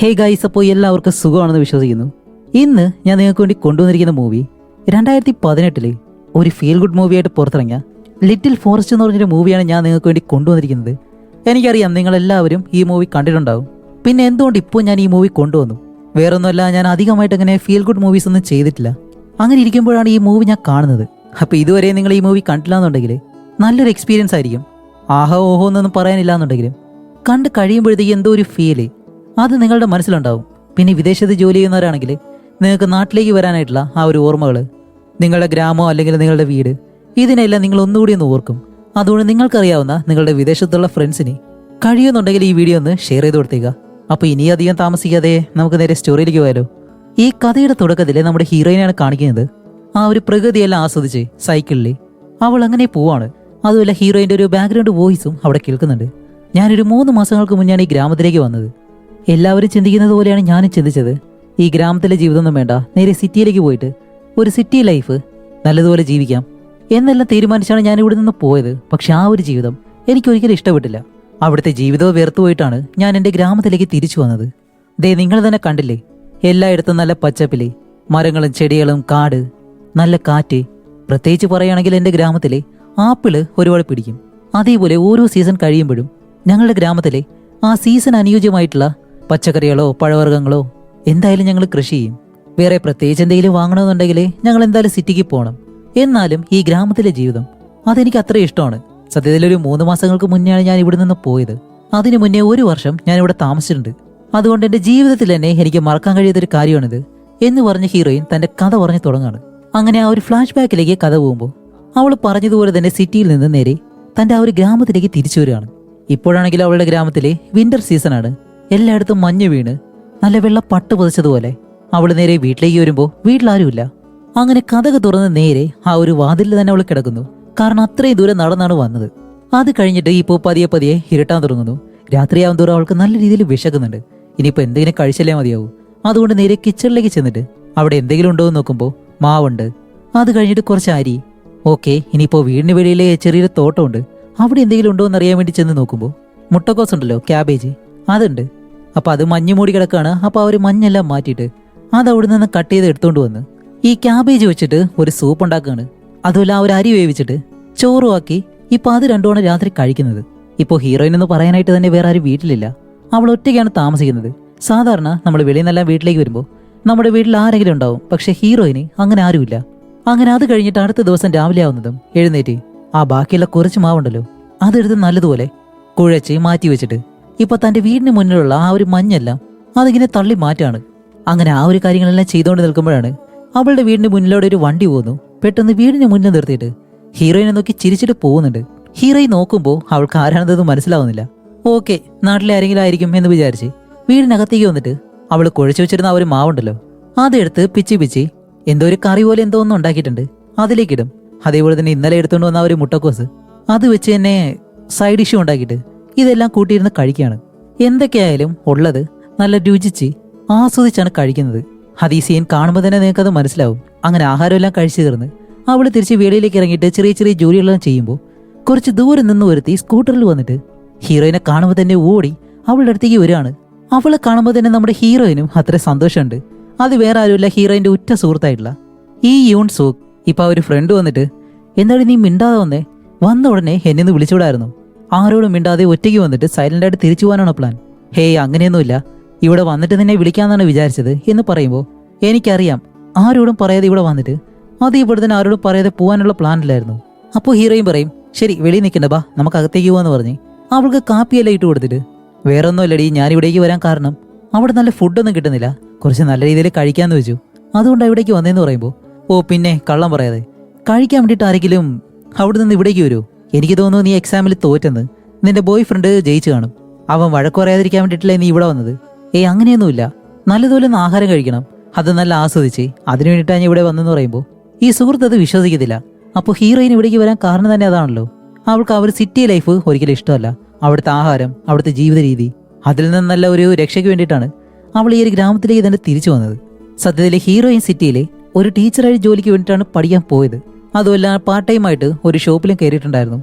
Hey guys, അപ്പോൾ എല്ലാവർക്കും സുഖമാണെന്ന് വിശ്വസിക്കുന്നു. ഇന്ന് ഞാൻ നിങ്ങൾക്ക് വേണ്ടി കൊണ്ടുവന്നിരിക്കുന്ന മൂവി 2018 ഒരു ഫീൽ ഗുഡ് മൂവിയായിട്ട് പുറത്തിറങ്ങിയ ലിറ്റിൽ ഫോറസ്റ്റ് എന്ന് പറഞ്ഞൊരു മൂവിയാണ് ഞാൻ നിങ്ങൾക്ക് വേണ്ടി കൊണ്ടുവന്നിരിക്കുന്നത്. എനിക്കറിയാം നിങ്ങളെല്ലാവരും ഈ മൂവി കണ്ടിട്ടുണ്ടാവും. പിന്നെ എന്തുകൊണ്ട് ഇപ്പോൾ ഞാൻ ഈ മൂവി കൊണ്ടുവന്നു? വേറൊന്നുമല്ല, ഞാൻ അധികമായിട്ട് അങ്ങനെ ഫീൽ ഗുഡ് മൂവീസ് ഒന്നും ചെയ്തിട്ടില്ല. അങ്ങനെ ഇരിക്കുമ്പോഴാണ് ഈ മൂവി ഞാൻ കാണുന്നത്. അപ്പോൾ ഇതുവരെ നിങ്ങൾ ഈ മൂവി കണ്ടില്ല എന്നുണ്ടെങ്കിൽ നല്ലൊരു എക്സ്പീരിയൻസ് ആയിരിക്കും. ആഹോ ഓഹോ എന്നൊന്നും പറയാനില്ല എന്നുണ്ടെങ്കിലും കണ്ട് കഴിയുമ്പോഴത്തേക്ക് എന്തോ ഒരു ഫീല് അത് നിങ്ങളുടെ മനസ്സിലുണ്ടാവും. പിന്നെ വിദേശത്ത് ജോലി ചെയ്യുന്നവരാണെങ്കിൽ നിങ്ങൾക്ക് നാട്ടിലേക്ക് വരാനായിട്ടുള്ള ആ ഒരു ഓർമ്മകൾ, നിങ്ങളുടെ ഗ്രാമമോ അല്ലെങ്കിൽ നിങ്ങളുടെ വീട്, ഇതിനെല്ലാം നിങ്ങൾ ഒന്നുകൂടി ഒന്ന് ഓർക്കും. അതുകൊണ്ട് നിങ്ങൾക്കറിയാവുന്ന നിങ്ങളുടെ വിദേശത്തുള്ള ഫ്രണ്ട്സിന് കഴിയുന്നുണ്ടെങ്കിൽ ഈ വീഡിയോ ഒന്ന് ഷെയർ ചെയ്ത് കൊടുത്തേക്കുക. അപ്പോൾ ഇനി അധികം താമസിക്കാതെ നമുക്ക് നേരെ സ്റ്റോറിയിലേക്ക് പോയാലോ. ഈ കഥയുടെ തുടക്കത്തിൽ നമ്മുടെ ഹീറോയിനെയാണ് കാണിക്കുന്നത്. ആ ഒരു പ്രകൃതിയെല്ലാം ആസ്വദിച്ച് സൈക്കിളിൽ അവൾ അങ്ങനെ പോവാണ്. അതുമല്ല, ഹീറോയിൻ്റെ ഒരു ബാക്ക്ഗ്രൗണ്ട് വോയിസും അവിടെ കേൾക്കുന്നുണ്ട്. ഞാനൊരു 3 മാസങ്ങൾക്ക് മുന്നാണ് ഈ ഗ്രാമത്തിലേക്ക് വന്നത്. എല്ലാവരും ചിന്തിക്കുന്നത് പോലെയാണ് ഞാനും ചിന്തിച്ചത്. ഈ ഗ്രാമത്തിലെ ജീവിതമൊന്നും വേണ്ട, നേരെ സിറ്റിയിലേക്ക് പോയിട്ട് ഒരു സിറ്റി ലൈഫ് നല്ലതുപോലെ ജീവിക്കാം എന്നെല്ലാം തീരുമാനിച്ചാണ് ഞാൻ ഇവിടെ നിന്ന് പോയത്. പക്ഷെ ആ ഒരു ജീവിതം എനിക്കൊരിക്കലും ഇഷ്ടപ്പെട്ടില്ല. അവിടുത്തെ ജീവിതവും വെറുത്തുപോയിട്ടാണ് ഞാൻ എൻ്റെ ഗ്രാമത്തിലേക്ക് തിരിച്ചു വന്നത്. ദേ, നിങ്ങൾ തന്നെ കണ്ടില്ലേ, എല്ലായിടത്തും നല്ല പച്ചപ്പില്, മരങ്ങളും ചെടികളും, കാട്, നല്ല കാറ്റ്. പ്രത്യേകിച്ച് പറയുകയാണെങ്കിൽ എൻ്റെ ഗ്രാമത്തിലെ ആപ്പിള് ഒരുപാട് പിടിക്കും. അതേപോലെ ഓരോ സീസൺ കഴിയുമ്പോഴും ഞങ്ങളുടെ ഗ്രാമത്തിലെ ആ സീസൺ അനുയോജ്യമായിട്ടുള്ള പച്ചക്കറികളോ പഴവർഗ്ഗങ്ങളോ എന്തായാലും ഞങ്ങൾ കൃഷി ചെയ്യും. വേറെ പ്രത്യേകിച്ച് എന്തെങ്കിലും വാങ്ങണമെന്നുണ്ടെങ്കിൽ ഞങ്ങൾ എന്തായാലും സിറ്റിക്ക് പോകണം. എന്നാലും ഈ ഗ്രാമത്തിലെ ജീവിതം അതെനിക്ക് അത്ര ഇഷ്ടമാണ്. സത്യത്തിൽ ഒരു 3 മാസങ്ങൾക്ക് മുന്നെയാണ് ഞാൻ ഇവിടെ നിന്ന് പോയത്. അതിനു മുന്നേ 1 വർഷം ഞാൻ ഇവിടെ താമസിച്ചിട്ടുണ്ട്. അതുകൊണ്ട് എൻ്റെ ജീവിതത്തിൽ തന്നെ എനിക്ക് മറക്കാൻ കഴിയാത്തൊരു കാര്യമാണിത് എന്ന് പറഞ്ഞ ഹീറോയിൻ തൻ്റെ കഥ പറഞ്ഞു തുടങ്ങാണ്. അങ്ങനെ ആ ഒരു ഫ്ലാഷ് ബാക്കിലേക്ക് കഥ പോകുമ്പോൾ അവൾ പറഞ്ഞതുപോലെ തന്നെ സിറ്റിയിൽ നിന്ന് നേരെ തൻ്റെ ആ ഒരു ഗ്രാമത്തിലേക്ക് തിരിച്ചു വരികയാണ്. ഇപ്പോഴാണെങ്കിൽ അവളുടെ ഗ്രാമത്തിലെ വിന്റർ സീസണാണ്. എല്ലായിടത്തും മഞ്ഞ് വീണ് നല്ല വെള്ള പട്ട് പതിച്ചതുപോലെ അവൾ നേരെ വീട്ടിലേക്ക് വരുമ്പോൾ വീട്ടിലാരുമില്ല. അങ്ങനെ കഥക് തുറന്ന് നേരെ ആ ഒരു വാതിലിൽ തന്നെ അവൾ കിടക്കുന്നു. കാരണം അത്രയും ദൂരം നടന്നാണ് വന്നത്. അത് കഴിഞ്ഞിട്ട് ഇപ്പോൾ പതിയെ പതിയെ ഇരുട്ടാൻ തുടങ്ങുന്നു. രാത്രിയാവും തോറും അവൾക്ക് നല്ല രീതിയിൽ വിശക്കുന്നുണ്ട്. ഇനിയിപ്പോൾ എന്തെങ്കിലും കഴിച്ചല്ലേ മതിയാവും. അതുകൊണ്ട് നേരെ കിച്ചണിലേക്ക് ചെന്നിട്ട് അവിടെ എന്തെങ്കിലും ഉണ്ടോ എന്ന് നോക്കുമ്പോൾ മാവുണ്ട്. അത് കഴിഞ്ഞിട്ട് കുറച്ച് അരി. ഓക്കെ, ഇനിയിപ്പോൾ വീടിന് വെളിയിലെ ചെറിയൊരു തോട്ടമുണ്ട്. അവിടെ എന്തെങ്കിലും ഉണ്ടോ എന്ന് അറിയാൻ വേണ്ടി ചെന്ന് നോക്കുമ്പോൾ മുട്ടക്കോസ് ഉണ്ടല്ലോ, ക്യാബേജ്, അതുണ്ട്. അപ്പം അത് മഞ്ഞ് മൂടി കിടക്കാണ്. അപ്പോൾ ആ ഒരു മഞ്ഞെല്ലാം മാറ്റിയിട്ട് അത് അവിടെ നിന്ന് കട്ട് ചെയ്ത് എടുത്തുകൊണ്ട് വന്ന് ഈ ക്യാബേജ് വെച്ചിട്ട് ഒരു സൂപ്പ് ഉണ്ടാക്കുകയാണ്. അതുമല്ല, ആ ഒരു അരി വേവിച്ചിട്ട് ചോറുമാക്കി ഇപ്പം അത് 2 തവണ രാത്രി കഴിക്കുന്നത്. ഇപ്പോൾ ഹീറോയിൻ എന്ന് പറയാനായിട്ട് തന്നെ വേറെ ആരും വീട്ടിലില്ല. അവൾ ഒറ്റയ്ക്കാണ് താമസിക്കുന്നത്. സാധാരണ നമ്മൾ വെളിയിൽ നിന്നെല്ലാം വീട്ടിലേക്ക് വരുമ്പോൾ നമ്മുടെ വീട്ടിൽ ആരെങ്കിലും ഉണ്ടാവും. പക്ഷെ ഹീറോയിന് അങ്ങനെ ആരുമില്ല. അങ്ങനെ അത് കഴിഞ്ഞിട്ട് അടുത്ത ദിവസം രാവിലെ ആവുന്നതും എഴുന്നേറ്റ് ആ ബാക്കിയുള്ള കുറച്ച് മാവുണ്ടല്ലോ അതെടുത്ത് നല്ലതുപോലെ കുഴച്ച് മാറ്റി വെച്ചിട്ട് ഇപ്പൊ തന്റെ വീടിന് മുന്നിലുള്ള ആ ഒരു മഞ്ഞെല്ലാം അതിങ്ങനെ തള്ളി മാറ്റാണ്. അങ്ങനെ ആ ഒരു കാര്യങ്ങളെല്ലാം ചെയ്തുകൊണ്ട് നിൽക്കുമ്പോഴാണ് അവളുടെ വീടിന് മുന്നിലൂടെ ഒരു വണ്ടി പോകുന്നു. പെട്ടെന്ന് വീടിന് മുന്നിൽ നിർത്തിയിട്ട് ഹീറോയിനെ നോക്കി ചിരിച്ചിട്ട് പോകുന്നുണ്ട്. ഹീറോയിൻ നോക്കുമ്പോൾ അവൾക്ക് ആരാണെന്നതൊന്നും മനസ്സിലാവുന്നില്ല. ഓക്കെ, നാട്ടിലെ ആരെങ്കിലും ആയിരിക്കും എന്ന് വിചാരിച്ച് വീടിനകത്തേക്ക് വന്നിട്ട് അവൾ കുഴച്ചു വെച്ചിരുന്ന ആ ഒരു മാവുണ്ടല്ലോ അതെടുത്ത് പിച്ചി എന്തോ ഒരു കറി പോലെ എന്തോ ഒന്നും ഉണ്ടാക്കിയിട്ടുണ്ട്, അതിലേക്കിടും. അതേപോലെ തന്നെ ഇന്നലെ എടുത്തുകൊണ്ട് വന്ന ആ ഒരു മുട്ടക്കോസ് അത് വെച്ച് തന്നെ സൈഡ് ഡിഷും ഉണ്ടാക്കിയിട്ട് ഇതെല്ലാം കൂട്ടിയിരുന്ന് കഴിക്കുകയാണ്. എന്തൊക്കെയായാലും ഉള്ളത് നല്ല രുചിച്ച് ആസ്വദിച്ചാണ് കഴിക്കുന്നത്. അത് ഈ സീൻ കാണുമ്പോൾ തന്നെ നിങ്ങൾക്കത് മനസ്സിലാവും. അങ്ങനെ ആഹാരമെല്ലാം കഴിച്ചു തീർന്ന് അവൾ തിരിച്ച് വെളിയിലേക്ക് ഇറങ്ങിയിട്ട് ചെറിയ ചെറിയ ജോലികളെല്ലാം ചെയ്യുമ്പോൾ കുറച്ച് ദൂരം നിന്ന് ഒരുത്തി സ്കൂട്ടറിൽ വന്നിട്ട് ഹീറോയിനെ കാണുമ്പോൾ തന്നെ ഓടി അവളുടെ അടുത്തേക്ക് വരികയാണ്. അവളെ കാണുമ്പോൾ തന്നെ നമ്മുടെ ഹീറോയിനും അത്ര സന്തോഷമുണ്ട്. അത് വേറെ ആരുമില്ല, ഹീറോയിൻ്റെ ഉറ്റ സുഹൃത്തായിട്ടുള്ള ഈ യൂൺ സൂക്ക്. ഇപ്പം ആ ഒരു ഫ്രണ്ട് വന്നിട്ട്, എന്താണ് നീ മിണ്ടാതെ വന്നേ? വന്ന ഉടനെ എന്നെ ഒന്ന് വിളിച്ചുകൂടായിരുന്നു? ആരോടും മിണ്ടാതെ ഒറ്റയ്ക്ക് വന്നിട്ട് സൈലൻ്റായിട്ട് തിരിച്ചു പോകാനാണോ പ്ലാൻ? ഹേയ്, അങ്ങനെയൊന്നുമില്ല, ഇവിടെ വന്നിട്ട് നിന്നെ വിളിക്കാമെന്നാണ് വിചാരിച്ചത് എന്ന് പറയുമ്പോൾ എനിക്കറിയാം ആരോടും പറയാതെ ഇവിടെ വന്നിട്ട് അത് ഇവിടെ തന്നെ ആരോടും പറയാതെ പോകാനുള്ള പ്ലാനില്ലായിരുന്നു. അപ്പോൾ ഹീറോയും പറയും, ശരി വെളിയിൽ നിൽക്കണ്ട, ബാ നമുക്ക് അകത്തേക്ക് പോകാന്ന് പറഞ്ഞ് അവൾക്ക് കാപ്പിയെല്ലാം ഇട്ട് കൊടുത്തിട്ട്, വേറെ ഒന്നുമല്ലടി ഞാനിവിടേക്ക് വരാൻ കാരണം അവിടെ നല്ല ഫുഡൊന്നും കിട്ടുന്നില്ല, കുറച്ച് നല്ല രീതിയിൽ കഴിക്കാമെന്ന് വെച്ചു, അതുകൊണ്ടാണ് ഇവിടേക്ക് വന്നതെന്ന് പറയുമ്പോൾ, ഓ പിന്നെ കള്ളം പറയാതെ കഴിക്കാൻ വേണ്ടിയിട്ട് ആരെങ്കിലും അവിടെ നിന്ന് ഇവിടേക്ക് വരുമോ? എനിക്ക് തോന്നുന്നു നീ എക്സാമിൽ തോറ്റെന്ന്. നിന്റെ ബോയ് ഫ്രണ്ട് ജയിച്ചു കാണും, അവൻ വഴക്ക് പറയാതിരിക്കാൻ വേണ്ടിയിട്ടല്ലേ നീ ഇവിടെ വന്നത്. അങ്ങനെയൊന്നുമില്ല, നല്ലതുപോലെ ഒന്ന് ആഹാരം കഴിക്കണം, അത് നല്ല ആസ്വദിച്ച് അതിനു വേണ്ടിയിട്ടാണ് ഞാൻ ഇവിടെ വന്നെന്ന് പറയുമ്പോൾ ഈ സുഹൃത്ത് അത് വിശ്വസിക്കത്തില്ല. അപ്പോൾ ഹീറോയിൻ ഇവിടേക്ക് വരാൻ കാരണം തന്നെ അതാണല്ലോ, അവൾക്ക് ആ ഒരു സിറ്റി ലൈഫ് ഒരിക്കലും ഇഷ്ടമല്ല. അവിടുത്തെ ആഹാരം, അവിടുത്തെ ജീവിത രീതി, അതിൽ നിന്ന് നല്ല ഒരു രക്ഷയ്ക്ക് വേണ്ടിയിട്ടാണ് അവൾ ഈ ഒരു ഗ്രാമത്തിലേക്ക് തന്നെ തിരിച്ചു വന്നത്. സത്യത്തിൽ ഹീറോയിൻ സിറ്റിയിലെ ഒരു ടീച്ചറായി ജോലിക്ക് വേണ്ടിയിട്ടാണ് പഠിക്കാൻ പോയത്. അതുമല്ല, പാർട്ട് ടൈം ആയിട്ട് ഒരു ഷോപ്പിലും കയറിയിട്ടുണ്ടായിരുന്നു.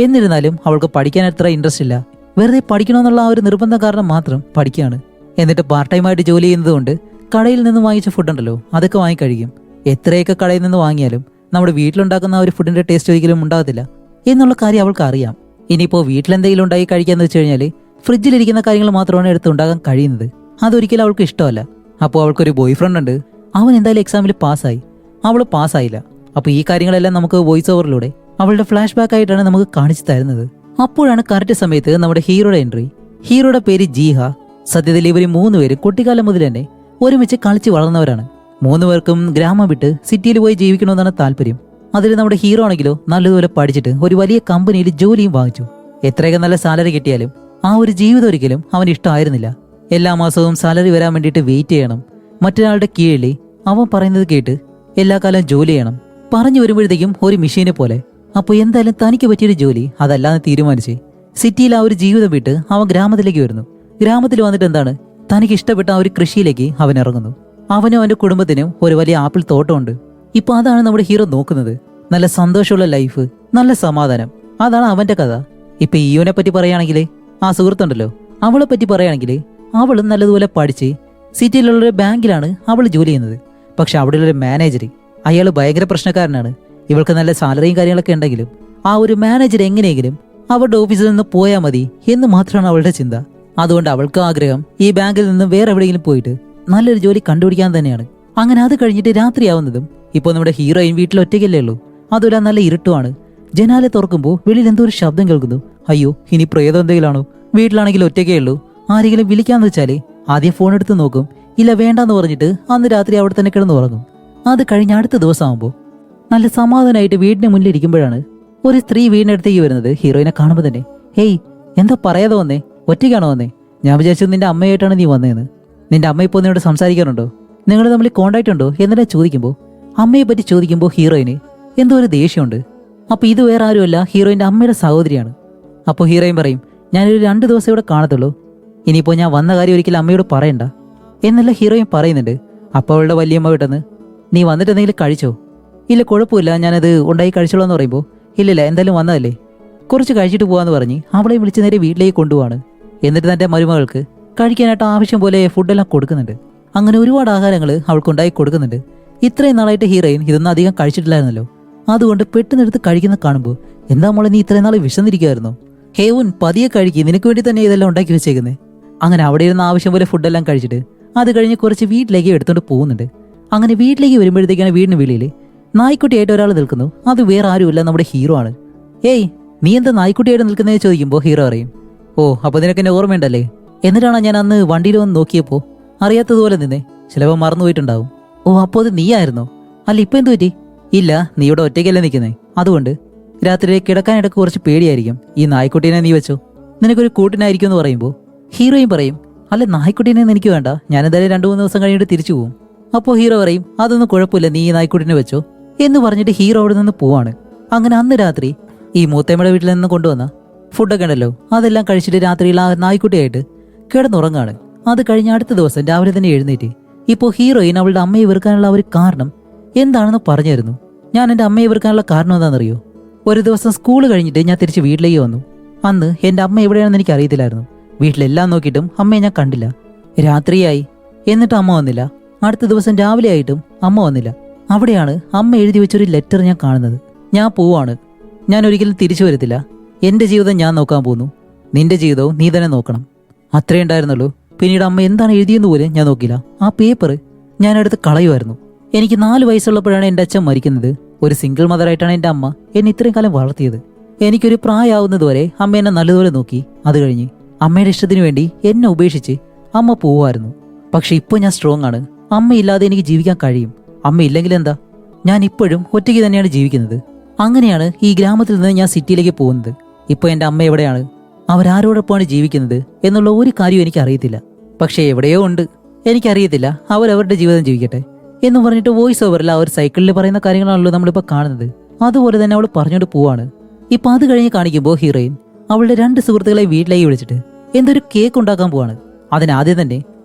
എന്നിരുന്നാലും അവൾക്ക് പഠിക്കാൻ അത്ര ഇൻട്രസ്റ്റ് ഇല്ല. വെറുതെ പഠിക്കണമെന്നുള്ള ആ ഒരു നിർബന്ധം കാരണം മാത്രം പഠിക്കുകയാണ്. എന്നിട്ട് പാർട്ട് ടൈം ആയിട്ട് ജോലി ചെയ്യുന്നതുകൊണ്ട് കടയിൽ നിന്ന് വാങ്ങിച്ച ഫുഡുണ്ടല്ലോ അതൊക്കെ വാങ്ങിക്കഴിക്കും. എത്രയൊക്കെ കടയിൽ നിന്ന് വാങ്ങിയാലും നമ്മുടെ വീട്ടിലുണ്ടാക്കുന്ന ആ ഒരു ഫുഡിന്റെ ടേസ്റ്റ് ഒരിക്കലും ഉണ്ടാകത്തില്ല എന്നുള്ള കാര്യം അവൾക്ക് അറിയാം. ഇനിയിപ്പോൾ വീട്ടിലെന്തെങ്കിലും ഉണ്ടാക്കി കഴിക്കാന്ന് വെച്ച് കഴിഞ്ഞാൽ ഫ്രിഡ്ജിലിരിക്കുന്ന കാര്യങ്ങൾ മാത്രമാണ് എടുത്ത് ഉണ്ടാക്കാൻ കഴിയുന്നത്. അതൊരിക്കലും അവൾക്ക് ഇഷ്ടമല്ല. അപ്പോൾ അവൾക്കൊരു ബോയ് ഫ്രണ്ട് ഉണ്ട്. അവൻ എന്തായാലും എക്സാമിൽ പാസ്സായി, അവൾ പാസ്സായില്ല. അപ്പോൾ ഈ കാര്യങ്ങളെല്ലാം നമുക്ക് വോയിസ് ഓവറിലൂടെ അവളുടെ ഫ്ലാഷ് ബാക്ക് ആയിട്ടാണ് നമുക്ക് കാണിച്ചു തരുന്നത്. അപ്പോഴാണ് കറക്റ്റ് സമയത്ത് നമ്മുടെ ഹീറോയുടെ എൻട്രി. ഹീറോയുടെ പേര് ജീഹ. സത്യത്തിൽ ഇവർ 3 പേരും കുട്ടിക്കാലം മുതൽ തന്നെ ഒരുമിച്ച് കളിച്ച് വളർന്നവരാണ്. 3 പേർക്കും ഗ്രാമം വിട്ട് സിറ്റിയിൽ പോയി ജീവിക്കണമെന്നാണ് താല്പര്യം. അതിൽ നമ്മുടെ ഹീറോ ആണെങ്കിലോ നല്ലതുപോലെ പഠിച്ചിട്ട് ഒരു വലിയ കമ്പനിയിൽ ജോലിയും വാങ്ങിച്ചു. എത്രയൊക്കെ നല്ല സാലറി കിട്ടിയാലും ആ ഒരു ജീവിതം ഒരിക്കലും അവന് ഇഷ്ടമായിരുന്നില്ല. എല്ലാ മാസവും സാലറി വരാൻ വേണ്ടിയിട്ട് വെയിറ്റ് ചെയ്യണം. മറ്റൊരാളുടെ കീഴിൽ അവൻ പറയുന്നത് കേട്ട് എല്ലാ കാലവും ജോലി ചെയ്യണം. പറഞ്ഞു വരുമ്പോഴത്തേക്കും ഒരു മെഷീനെ പോലെ. അപ്പോൾ എന്തായാലും തനിക്ക് പറ്റിയൊരു ജോലി അതല്ലാന്ന് തീരുമാനിച്ച് സിറ്റിയിൽ ആ ഒരു ജീവിതം വിട്ട് അവൻ ഗ്രാമത്തിലേക്ക് വരുന്നു. ഗ്രാമത്തിൽ വന്നിട്ട് എന്താണ്, തനിക്ക് ഇഷ്ടപ്പെട്ട ആ ഒരു കൃഷിയിലേക്ക് അവൻ ഇറങ്ങുന്നു. അവനും അവന്റെ കുടുംബത്തിനും ഒരു വലിയ ആപ്പിൾ തോട്ടമുണ്ട്. ഇപ്പൊ അതാണ് നമ്മുടെ ഹീറോ നോക്കുന്നത്. നല്ല സന്തോഷമുള്ള ലൈഫ്, നല്ല സമാധാനം, അതാണ് അവന്റെ കഥ. ഇപ്പൊ ഇയോനെ പറ്റി പറയുകയാണെങ്കിൽ, ആ സുഹൃത്തുണ്ടല്ലോ, അവളെ പറ്റി പറയുകയാണെങ്കിൽ അവളും നല്ലതുപോലെ പഠിച്ച് സിറ്റിയിലുള്ളൊരു ബാങ്കിലാണ് അവൾ ജോലി ചെയ്യുന്നത്. പക്ഷെ അവിടെയുള്ളൊരു മാനേജർ, അയാൾ ഭയങ്കര പ്രശ്നക്കാരനാണ്. ഇവൾക്ക് നല്ല സാലറിയും കാര്യങ്ങളൊക്കെ ഉണ്ടെങ്കിലും ആ ഒരു മാനേജർ എങ്ങനെയെങ്കിലും അവരുടെ ഓഫീസിൽ നിന്ന് പോയാൽ മതി എന്ന് മാത്രമാണ് അവളുടെ ചിന്ത. അതുകൊണ്ട് അവൾക്ക് ആഗ്രഹം ഈ ബാങ്കിൽ നിന്ന് വേറെ എവിടെയെങ്കിലും പോയിട്ട് നല്ലൊരു ജോലി കണ്ടുപിടിക്കാൻ തന്നെയാണ്. അങ്ങനെ അത് കഴിഞ്ഞിട്ട് രാത്രിയാവുന്നതും ഇപ്പോൾ നമ്മുടെ ഹീറോയിൻ വീട്ടിൽ ഒറ്റയ്ക്കല്ലേ ഉള്ളൂ. അതുപോലെ നല്ല ഇരുട്ടുമാണ്. ജനാല തുറക്കുമ്പോൾ വെളിയിൽ എന്തോ ഒരു ശബ്ദം കേൾക്കുന്നു. അയ്യോ, ഇനി പ്രേതം എന്തെങ്കിലാണോ? വീട്ടിലാണെങ്കിൽ ഒറ്റയ്ക്കേ ഉള്ളൂ. ആരെങ്കിലും വിളിക്കാന്ന് വെച്ചാല് ആദ്യം ഫോൺ എടുത്ത് നോക്കും. ഇല്ല വേണ്ടാന്ന് പറഞ്ഞിട്ട് അന്ന് രാത്രി അവിടെ തന്നെ കിടന്ന് ഉറങ്ങും. അത് കഴിഞ്ഞ അടുത്ത ദിവസം ആകുമ്പോൾ നല്ല സമാധാനമായിട്ട് വീടിന് മുന്നിൽ ഇരിക്കുമ്പോഴാണ് ഒരു സ്ത്രീ വീടിനടുത്തേക്ക് വരുന്നത്. ഹീറോയിനെ കാണുമ്പോൾ തന്നെ, ഹേയ് എന്താ പറയാതെ വന്നേ? ഒറ്റയ്ക്കാണോ വന്നേ? ഞാൻ വിചാരിച്ചത് നിന്റെ അമ്മയായിട്ടാണ് നീ വന്നതെന്ന്. നിന്റെ അമ്മ ഇപ്പോൾ നിന്നോട് സംസാരിക്കാറുണ്ടോ? നിങ്ങൾ തമ്മിൽ കോണ്ടാക്ട് ഉണ്ടോ എന്നിട്ട് ചോദിക്കുമ്പോൾ, അമ്മയെ പറ്റി ചോദിക്കുമ്പോൾ ഹീറോയിന് എന്തോ ഒരു ദേഷ്യമുണ്ട്. അപ്പോൾ ഇത് വേറെ ആരുമല്ല, ഹീറോയിൻ്റെ അമ്മയുടെ സഹോദരിയാണ്. അപ്പോൾ ഹീറോയിൻ പറയും, ഞാനൊരു 2 ദിവസം ഇവിടെ കാണത്തുള്ളൂ, ഇനിയിപ്പോൾ ഞാൻ വന്ന കാര്യം ഒരിക്കലും അമ്മയോട് പറയണ്ട എന്നല്ല ഹീറോയിൻ പറയുന്നുണ്ട്. അപ്പോൾ അവളുടെ വലിയമ്മ വിട്ടെന്ന്, നീ വന്നിട്ട് എന്തെങ്കിലും കഴിച്ചോ? ഇല്ല കുഴപ്പമില്ല, ഞാനത് ഉണ്ടായി കഴിച്ചോളൂ എന്ന് പറയുമ്പോൾ, ഇല്ലില്ല എന്തായാലും വന്നതല്ലേ, കുറച്ച് കഴിച്ചിട്ട് പോകാമെന്ന് പറഞ്ഞ് അവളെ വിളിച്ച് നേരെ വീട്ടിലേക്ക് കൊണ്ടുപോവാണ്. എന്നിട്ട് തൻ്റെ മരുമകൾക്ക് കഴിക്കാനായിട്ട് ആവശ്യം പോലെ ഫുഡെല്ലാം കൊടുക്കുന്നുണ്ട്. അങ്ങനെ ഒരുപാട് ആഹാരങ്ങൾ അവൾക്കുണ്ടായി കൊടുക്കുന്നുണ്ട്. ഇത്രയും നാളായിട്ട് ഹീറോയിൻ ഇതൊന്നും അധികം കഴിച്ചിട്ടില്ലായിരുന്നല്ലോ. അതുകൊണ്ട് പെട്ടെന്നെടുത്ത് കഴിക്കുന്ന കാണുമ്പോൾ, എന്താ മോളെ നീ ഇത്രയും നാൾ വിശന്നിരിക്കുമായിരുന്നോ? ഹേവുൻ പതിയെ കഴിക്കും, നിനക്ക് വേണ്ടി തന്നെ ഇതെല്ലാം ഉണ്ടാക്കി വെച്ചേക്കുന്നത്. അങ്ങനെ അവിടെ ഇരുന്ന് ആവശ്യം പോലെ ഫുഡെല്ലാം കഴിച്ചിട്ട് അത് കഴിഞ്ഞ് കുറച്ച് വീട്ടിലേക്ക് എടുത്തുകൊണ്ട് പോകുന്നുണ്ട്. അങ്ങനെ വീട്ടിലേക്ക് വരുമ്പോഴത്തേക്കാണ് വീടിന് വെളിയിൽ നായ്ക്കുട്ടിയായിട്ട് ഒരാൾ നിൽക്കുന്നു. അത് വേറെ ആരുമില്ല, നമ്മുടെ ഹീറോ ആണ്. ഏയ് നീ എന്താ നായ്ക്കുട്ടിയായിട്ട് നിൽക്കുന്നതെന്ന് ചോദിക്കുമ്പോൾ ഹീറോ പറയും, ഓ അപ്പോൾ നിനക്ക് എന്നെ ഓർമ്മയുണ്ടല്ലേ? എന്നിട്ടാണ് ഞാൻ അന്ന് വണ്ടിയിൽ വന്ന് നോക്കിയപ്പോൾ അറിയാത്തതുപോലെ നിന്നേ, ചിലപ്പോൾ മറന്നുപോയിട്ടുണ്ടാവും. ഓ അപ്പോൾ അത് നീയായിരുന്നോ? അല്ല ഇപ്പം എന്തു പറ്റി? ഇല്ല നീ ഇവിടെ ഒറ്റയ്ക്കല്ലേ നിൽക്കുന്നേ, അതുകൊണ്ട് രാത്രി കിടക്കാനിടക്ക് കുറച്ച് പേടിയായിരിക്കും. ഈ നായ്ക്കുട്ടീനെ നീ വെച്ചോ, നിനക്കൊരു കൂട്ടിനായിരിക്കും എന്ന് പറയുമ്പോൾ ഹീറോയും പറയും, അല്ല നായ്ക്കുട്ടീനെ എനിക്ക് വേണ്ട, ഞാൻ എന്തായാലും 2-3 ദിവസം കഴിഞ്ഞിട്ട് തിരിച്ചു പോകും. അപ്പോൾ ഹീറോ പറയും, അതൊന്നും കുഴപ്പമില്ല, നീ ഈ നായ്ക്കുട്ടീനെ വെച്ചോ എന്ന് പറഞ്ഞിട്ട് ഹീറോ അവിടെ നിന്ന് പോവാണ്. അങ്ങനെ അന്ന് രാത്രി ഈ മൂത്തമ്മയുടെ വീട്ടിൽ നിന്ന് കൊണ്ടുവന്ന ഫുഡൊക്കെ ഉണ്ടല്ലോ അതെല്ലാം കഴിച്ചിട്ട് രാത്രിയിൽ ആ നായ്ക്കുട്ടിയായിട്ട് കിടന്നുറങ്ങാണ്. അത് കഴിഞ്ഞ അടുത്ത ദിവസം രാവിലെ തന്നെ എഴുന്നേറ്റ് ഇപ്പോൾ ഹീറോയിൻ അവളുടെ അമ്മയെ വെറുക്കാനുള്ള ഒരു കാരണം എന്താണെന്ന് പറഞ്ഞായിരുന്നു. ഞാൻ എൻ്റെ അമ്മയെ വെറുക്കാനുള്ള കാരണം എന്താണെന്നറിയോ? ഒരു ദിവസം സ്കൂൾ കഴിഞ്ഞിട്ട് ഞാൻ തിരിച്ച് വീട്ടിലേക്ക് വന്നു. അന്ന് എൻ്റെ അമ്മ എവിടെയാണെന്ന് എനിക്ക് അറിയത്തില്ലായിരുന്നു. വീട്ടിലെല്ലാം നോക്കിയിട്ടും അമ്മയെ ഞാൻ കണ്ടില്ല. രാത്രിയായി എന്നിട്ട് അമ്മ വന്നില്ല. അടുത്ത ദിവസം രാവിലെ ആയിട്ടും അമ്മ വന്നില്ല. അവിടെയാണ് അമ്മ എഴുതി വെച്ചൊരു ലെറ്റർ ഞാൻ കാണുന്നത്. ഞാൻ പോവാണ്, ഞാൻ ഒരിക്കലും തിരിച്ചു വരത്തില്ല, എൻ്റെ ജീവിതം ഞാൻ നോക്കാൻ പോകുന്നു, നിന്റെ ജീവിതവും നീ തന്നെ നോക്കണം. അത്രേ ഉണ്ടായിരുന്നുള്ളൂ. പിന്നീട് അമ്മ എന്താണ് എഴുതിയെന്ന് പോലും ഞാൻ നോക്കില്ല. ആ പേപ്പർ ഞാൻ എടുത്ത് കളയുമായിരുന്നു. എനിക്ക് 4 വയസ്സുള്ളപ്പോഴാണ് എൻ്റെ അച്ഛൻ മരിക്കുന്നത്. ഒരു സിംഗിൾ മദറായിട്ടാണ് എൻ്റെ അമ്മ എന്നെ ഇത്രയും കാലം വളർത്തിയത്. എനിക്കൊരു പ്രായമാവുന്നതുവരെ അമ്മ എന്നെ നല്ലതുപോലെ നോക്കി. അത് കഴിഞ്ഞ് അമ്മയുടെ ഇഷ്ടത്തിന് വേണ്ടി എന്നെ ഉപേക്ഷിച്ച് അമ്മ പോവായിരുന്നു. പക്ഷെ ഇപ്പോൾ ഞാൻ സ്ട്രോങ് ആണ്. അമ്മയില്ലാതെ എനിക്ക് ജീവിക്കാൻ കഴിയും. അമ്മയില്ലെങ്കിൽ എന്താ, ഞാൻ ഇപ്പോഴും ഒറ്റയ്ക്ക് തന്നെയാണ് ജീവിക്കുന്നത്. അങ്ങനെയാണ് ഈ ഗ്രാമത്തിൽ നിന്ന് ഞാൻ സിറ്റിയിലേക്ക് പോകുന്നത്. ഇപ്പോൾ എൻ്റെ അമ്മ എവിടെയാണ്, അവരാരോടൊപ്പമാണ് ജീവിക്കുന്നത് എന്നുള്ള ഒരു കാര്യം എനിക്ക് അറിയത്തില്ല. പക്ഷേ എവിടെയോ ഉണ്ട്, എനിക്കറിയത്തില്ല. അവരവരുടെ ജീവിതം ജീവിക്കട്ടെ എന്ന് പറഞ്ഞിട്ട് വോയിസ് ഓവറിൽ ആ ഒരു സൈക്കിളിൽ പറയുന്ന കാര്യങ്ങളാണല്ലോ നമ്മളിപ്പോൾ കാണുന്നത്. അതുപോലെ തന്നെ അവൾ പറഞ്ഞുകൊണ്ട് പോവാണ്. ഇപ്പം അത് കഴിഞ്ഞ് കാണിക്കുമ്പോൾ ഹീറോയിൻ അവളുടെ 2 സുഹൃത്തുക്കളെ വീട്ടിലേക്ക് വിളിച്ചിട്ട് എന്തൊരു കേക്ക് ഉണ്ടാക്കാൻ പോവാണ്. അതിനാദ്യം തന്നെ